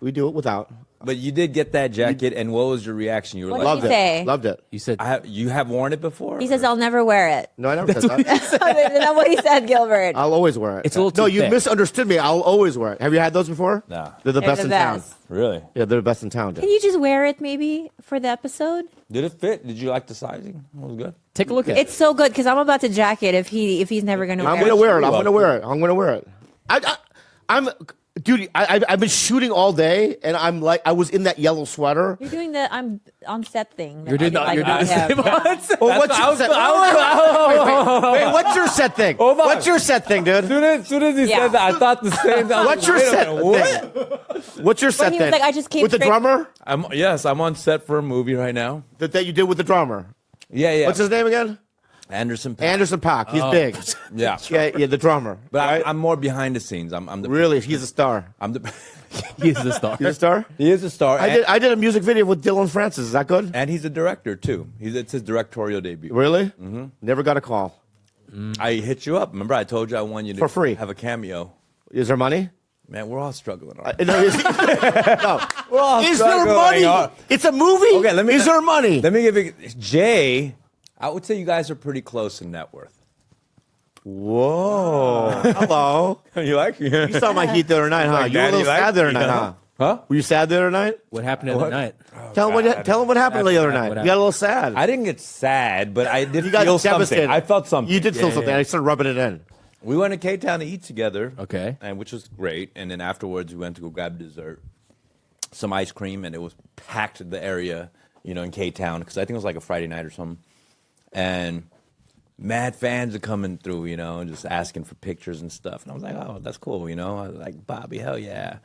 We do it without. But you did get that jacket, and what was your reaction? You were What like, did you say? Loved it. You said you have worn it before? He says, I'll never wear it. No, I never said that. That's not what he said, Gilbert. I'll always wear it. It's a little no, too you thick. misunderstood me. I'll always wear it. Have you had those before? No. They're the They're best the in town. best. Really? Yeah, they're the best in town. Can you just wear it maybe for the episode? Did it fit? Did you like the sizing? It was good. take a look at it. It's so good because I'm about to jack it if he's never going to wear I'm it. gonna wear it. I'm gonna wear it. I'm gonna wear it. Dude, I've been shooting all day, and I'm like, I was in that yellow sweater. You're doing the I'm on set thing. You're doing the Like you're doing the I have. same one. Well, what's your set? Wait, what's your set thing? Hold on. What's your set thing, dude? Soon as he Yeah. said that, I thought the same thing. What's your set thing? What's your set he was thing? like, I just came with the straight- drummer Yes, I'm on set for a movie right now. that you did with the drummer. Yeah. What's his name again? Anderson Paak. Anderson Paak. He's big. Yeah. Yeah, the drummer. But right? I'm more behind the scenes. I'm the Really, he's a star. I'm the He's the star. He's a star. He is a star. I did a music video with Dylan Francis. Is that good? And he's a director too. It's his directorial debut. Really? Mm-hmm. Never got a call. I hit you up. Remember, I told you I wanted you to For free. have a cameo. Is there money? Man, we're all struggling. All right? No, no. We're all Is there struggling. money? It's a movie. Okay, let me. Is there money? Let me give you Jay. I would say you guys are pretty close in net worth. Whoa. Hello. You like? You saw my heat the other night, huh? Like You were a Daddy little sad the other night, huh? Huh? Were you sad the other night? What happened the other night? Tell him what happened the other night. what You got a little sad. I didn't get sad, but I did You got feel devastated. something. I felt something. You did feel something. I started rubbing it in. We went to K-Town to eat together. Okay. And which was great. And then afterwards, we went to go grab dessert, some ice cream, and it was packed the area, in K-Town, because I think it was like a Friday night or something. And mad fans are coming through, and just asking for pictures and stuff. And I was like, oh, that's cool, I was like, Bobby, hell yeah.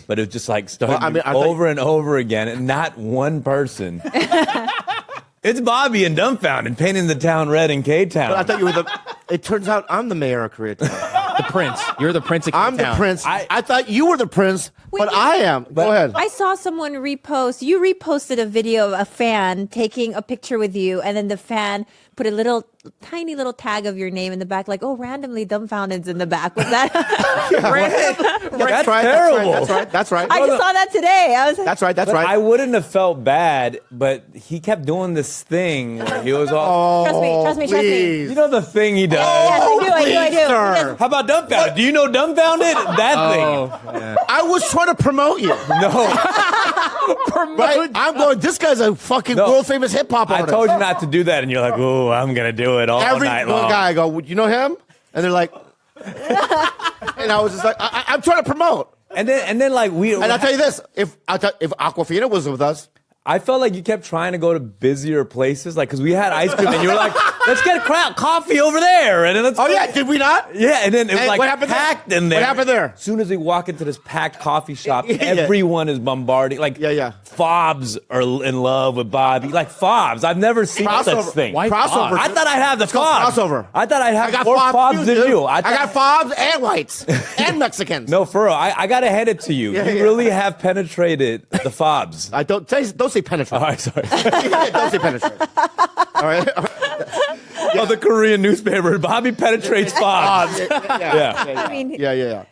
But it was just like starting I thought- over and over again, and not one person. It's Bobby and Dumbfounded painting the town red in K-Town. But I thought you were the. It turns out I'm the mayor of Koreatown. The prince. You're the prince of I'm the K-Town. prince. I thought you were the prince, but I am. Go ahead. I saw someone repost. You reposted a video of a fan taking a picture with you, and then the fan put a tiny little tag of your name in the back, like, "Oh, randomly dumbfounded's in the back." Was that? That's right. terrible. That's right. I just saw that today. I was. That's right. That's But right. I wouldn't have felt bad, but he kept doing this thing where he was all. Trust me. Please. You know the thing he does. Yes, I do. sir. How about dumbfounded? Do you know dumbfounded? That thing. I was trying to promote you. No, Right? I'm going, this guy's a fucking No. world famous hip hop I artist. told you not to do that, and you're like, "Oh, I'm gonna do it all Every night little long." guy, I go, you know him? And they're like, and I was just like, I'm trying to promote. And then like we. And I'll tell you this, if Aquafina was with us, I felt like you kept trying to go to busier places, like because we had ice cream, and you were like, "Let's get coffee over there," and then let's. oh yeah, did we not? Yeah, and then it was And like what happened there? packed in there. What happened there? As soon as we walk into this packed coffee shop, Yeah. everyone is bombarding. Like, Yeah. Fobs are in love with Bobby. Like Fobs, I've never seen Crossover. such thing. Why Crossover. I thought I'd have the called Fobs. crossover. I thought I'd I have got more fobs Fobs too, than dude. you. I got fobs and whites and Mexicans. No, for real. I gotta hand it to you. Yeah, You yeah. really have penetrated the Fobs. I don't say penetrate. All right, sorry. Don't say penetrate. All right. Oh, the Korean newspaper. Bobby penetrates Fobs. Yeah. I mean, Yeah.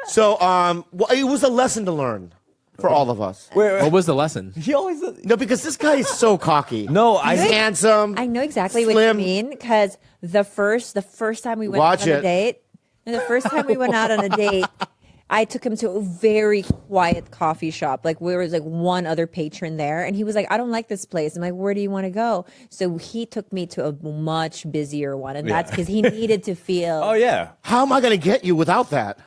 So, well, it was a lesson to learn for all of us. What was the lesson? He always. No, because this guy is so cocky. No, He's handsome. I know exactly what you Slim. mean because the first time we went Watch out on it. a date, and the first time we went out on a date, I took him to a very quiet coffee shop. Like there was like one other patron there, and he was like, "I don't like this place." I'm like, "Where do you want to go?" So he took me to a much busier one, and that's because he needed to feel. Oh yeah. How am I going to get you without that?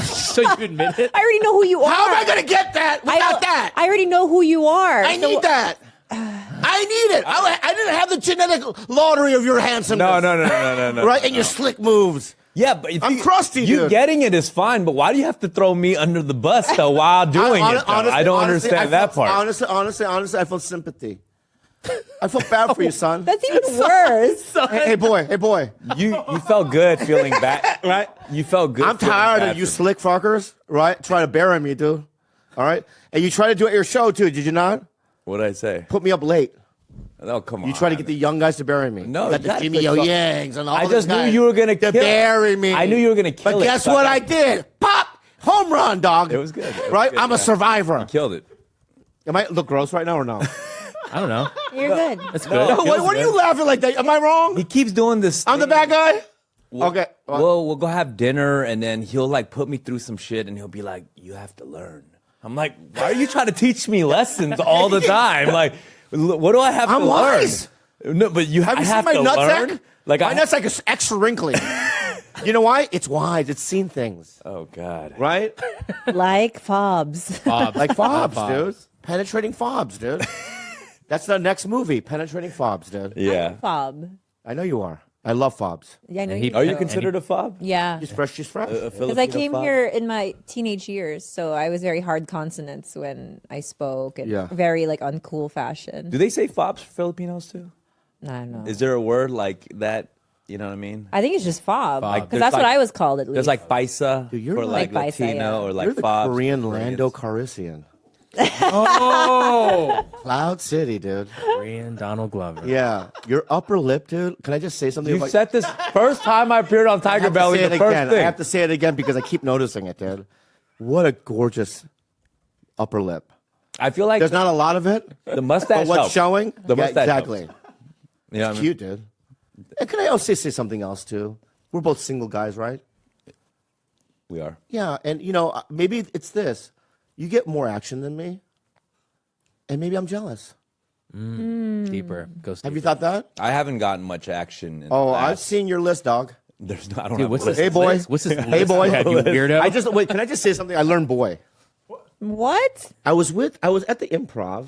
So you admit it? I already know who you are. How am I going to get that without that? I already know who you are. I need that. I need it. I didn't have the genetic lottery of your handsomeness. No. Right? And your slick moves. Yeah, but if I'm crusty, you dude. getting it is fine, but why do you have to throw me under the bus though while doing it? Though? I don't understand that part. Honestly, I felt sympathy. I felt bad for you, son. That's even worse. Hey, boy. You felt good feeling bad, Right? You felt good. I'm feeling tired bad of you for- slick fuckers, right? Trying to bury me, dude. All right? And you tried to do it at your show, too, did you not? What did I say? Put me up late. Oh, come on. You try to get the young guys to bury me. No, you got the that's Jimmy the- O Yangs and all I those just knew guys you were gonna to kill it. bury me. I knew you were gonna kill but it. guess so what I did? Pop! Home run, dog. It was good. It was right? good, I'm a yeah. survivor. Killed it. Am I look gross right now or no? I don't know. You're good. That's good. No, what are you laughing like that? Am I wrong? He keeps doing this. I'm the bad guy? Okay. We'll go have dinner, and then he'll like put me through some shit, and he'll be like, "You have to learn." I'm like, "Why are you trying to teach me lessons all the time? Like, what do I have I'm to wise. learn?" No, but Have I you have seen my to nutsack? learn. Like, my nutsack is extra wrinkly. You know why? It's wise. It's seen things. Oh God. Right? Like fobs. Like fobs, dude. Penetrating fobs, dude. That's the next movie, Penetrating Fobs, dude. Yeah. Fob. I know you are. I love fobs. Yeah, I know he- you. Are you do. considered a fob? Yeah. She's fresh. She's fresh. Because I came here in my teenage years, so I was very hard consonants when I spoke and Yeah. very like uncool fashion. Do they say fobs for Filipinos too? I don't know. Is there a word like that? You know what I mean? I think it's just fob. Fob. Because that's what I was called at least. There's like paisa Dude, you're for like like paisa, Latino yeah. or like You're the fobs. Korean for Lando Koreans. Calrissian. Oh, Cloud City, dude. Korean Donald Glover. Yeah. Your upper lip, dude. Can I just say something You about said this first time I appeared on I Tiger have to Belly. say The it first again. I thing. have to say it again because I keep noticing it, dude. What a gorgeous upper lip. I feel like There's not a lot of it, the mustache. but what's helps. showing? The Yeah, mustache exactly. helps. You know what I mean? Cute, dude. And can I also say something else too? We're both single guys, right? We are. Yeah, and you know, maybe it's this. You get more action than me, and maybe I'm jealous. Deeper. Goes Have you deeper. thought that? I haven't gotten much action. In Oh, the I've past. seen your list, dog. There's no. I don't Dude, have what's a this? list. Hey, boy. list? What's this? Hey, boy. Yeah, you weirdo. I just wait. Can I just say something? I learned boy. What? I was at the improv.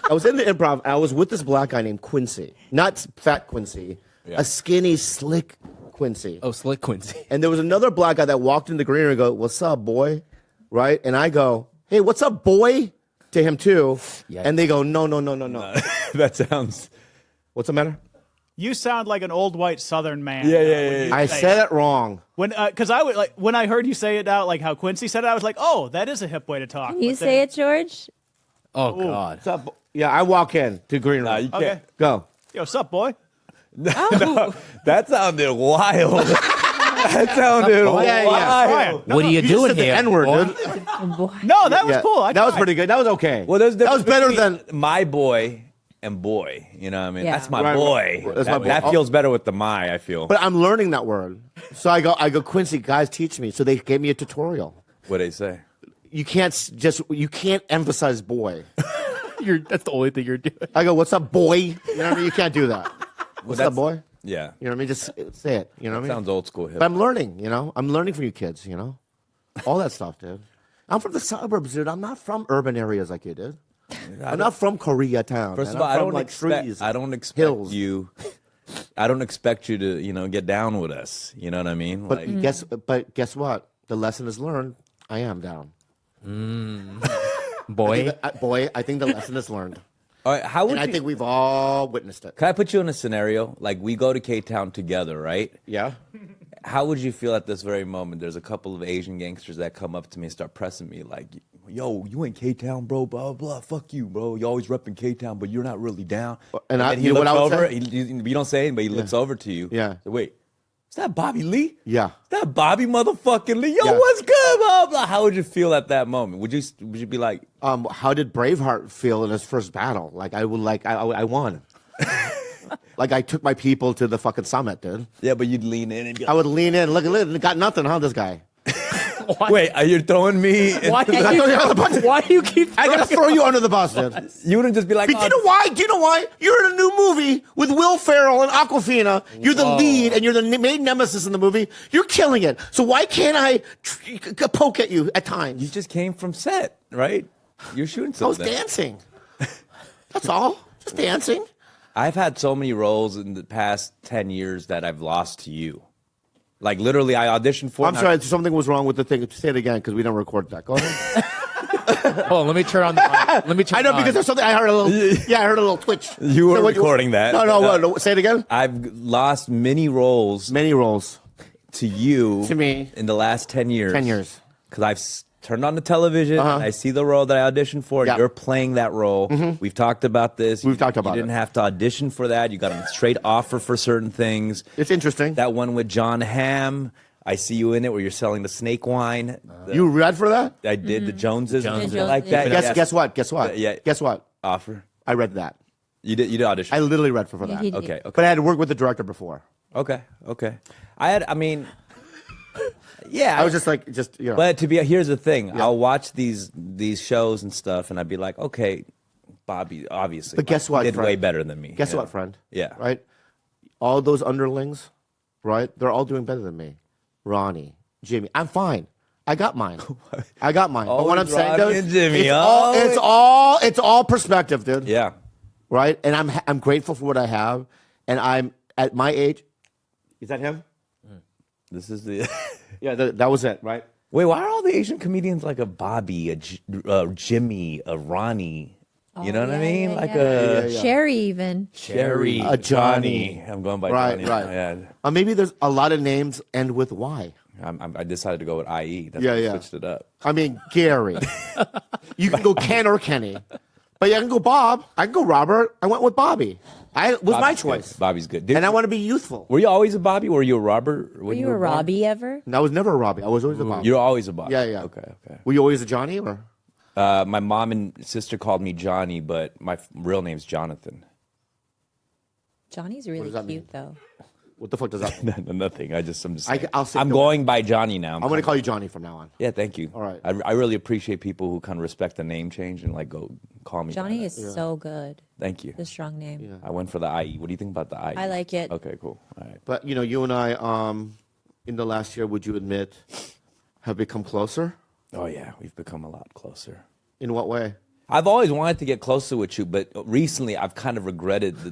I was in the improv. I was with this black guy named Quincy, not fat Quincy, Yeah. a skinny, slick Quincy. Oh, Slick Quincy. And there was another black guy that walked in the green room and go, "What's up, boy?" Right? And I go, "Hey, what's up, boy?" to him too. Yikes. And they go, "No." That sounds. What's the matter? You sound like an old white Southern man. Yeah. I said it wrong. Because I would like when I heard you say it out, like how Quincy said it, I was like, oh, that is a hip way to talk. Can you say it, George? Oh God. What's up? Yeah, I walk in to green room. You can't. Okay. Go. Yo, what's up, boy? That sounded wild. That sounded Oh, yeah, wild. yeah. What are you You just doing said the here? N-word, boy? dude. No, that was Yeah, cool. that was pretty good. That was okay. Well, there's that was better difference than. between my boy and boy. You know what I mean? Yeah. That's my Right, boy. right. That's my boy. That feels better with the my, I feel. But I'm learning that word. So I go, Quincy, guys, teach me. So they gave me a tutorial. What'd they say? You can't you can't emphasize boy. That's the only thing you're doing. I go, what's up, boy? You know what I mean? You can't do that. What's up, boy? Yeah. You know what I mean? Just say it. You know what I mean? Sounds old school hip. But I'm learning, you know? I'm learning from you kids, you know? All that stuff, dude. I'm from the suburbs, dude. I'm not from urban areas like you, dude. I'm not from Koreatown. First man. of all, I'm I from, don't like expect. trees, I don't expect hills. you. I don't expect you to, get down with us. You know what I mean? But guess what? The lesson is learned. I am down. Boy. Boy, I think the lesson is learned. all right, how would And I you? think we've all witnessed it. Can I put you in a scenario? Like we go to K-Town together, right? Yeah? How would you feel at this very moment? There's a couple of Asian gangsters that come up to me and start pressing me like, yo, you in K-Town, bro, blah, blah, fuck you, bro. You always repping K-Town, but you're not really down. And then he you know looks what I would over, say? you don't say anything, but he looks over to you. Yeah. So, wait, is that Bobby Lee? Yeah. Is that Bobby motherfucking Lee? Yo, Yeah. what's good, blah, blah. How would you feel at that moment? Would you be like, How did Braveheart feel in his first battle? Like, I won. Like, I took my people to the fucking summit, dude. yeah, but you'd lean in and be I like, would lean in. Look, got nothing, huh, this guy? wait, are you throwing me? Why do you keep? I gotta throw you under the bus, dude. You wouldn't just be like, But do you know why? Do you know why? You're in a new movie with Will Ferrell and Aquafina. You're the lead, and you're the main nemesis in the movie. You're killing it. So why can't I poke at you at times? you just came from set, right? You're shooting I was something. dancing. That's all. Just dancing. I've had so many roles in the past 10 years that I've lost to you. Like literally, I auditioned for. I'm sorry, something was wrong with the thing. Say it again because we don't record that. Go ahead. Hold on, let me turn on the mic. Let me turn I know it on. because there's something I heard a little. Yeah, I heard a little twitch. You were So what recording that. No. Say it again. I've lost many roles Many roles. to you To me. in the last 10 years. 10 years. Because I've turned on the television, and I see the role that I auditioned for, and Yeah. you're playing that role. We've talked about this. We've talked about You didn't it. have to audition for that. You got a straight offer for certain things. It's interesting. That one with John Hamm, I see you in it where you're selling the snake wine. You read for that? I did the Joneses, and Joneses. shit like that. Guess Yes. guess what? Guess what? Yeah. Guess what? Offer. I read that. You did audition. I literally read for that. he did. Okay. But I had to work with the director before. Okay. I mean, yeah. I was just you know. But here's the thing. I'll watch these shows and stuff, and I'd be like, okay, Bobby, obviously. But guess what, Did friend? way better than me. Guess you know? what, friend? Yeah. Right? All those underlings, right? They're all doing better than me. Ronnie, Jimmy. I'm fine. I got mine. But what I'm Always saying, Ronnie dude, and Jimmy, it's all perspective, dude. Yeah. Right? And I'm grateful for what I have. And I'm at my age. Is that him? This is the. Yeah, that was it, right? Wait, why are all the Asian comedians like a Bobby, a Jimmy, a Ronnie? You know what I mean? Like a Sherry even. Sherry, A Johnny. I'm going by Right, Johnny. right. Yeah. Maybe there's a lot of names end with Y. I decided to go with IE. That's Yeah, why I yeah. switched it up. I mean, Gary. You can go Ken or Kenny. But yeah, I can go Bob. I can go Robert. I went with Bobby. It was my Bobby's choice. Good. Bobby's good. And I want to be youthful. Were you always a Bobby? Were you a Robert? Were you a Robbie ever? And I was never a Robbie. I was always a Bobby. You're always a Bobby. Yeah, yeah. Okay. Were you always a Johnny or? My mom and sister called me Johnny, but my real name's Jonathan. Johnny's really does that cute mean? though. What the fuck does that mean? Nothing. I'm just saying. I'll say I'm no. going by Johnny now. I'm going to call you Johnny from now on. Yeah, thank you. All right. I really appreciate people who kind of respect the name change and like go call me. by Johnny that. is so good. Thank you. The strong name. I went for the IE. What do you think about the IE? I like it. Okay, cool. All right. But, you and I, in the last year, would you admit, have become closer? Oh yeah, we've become a lot closer. In what way? I've always wanted to get closer with you, but recently I've kind of regretted the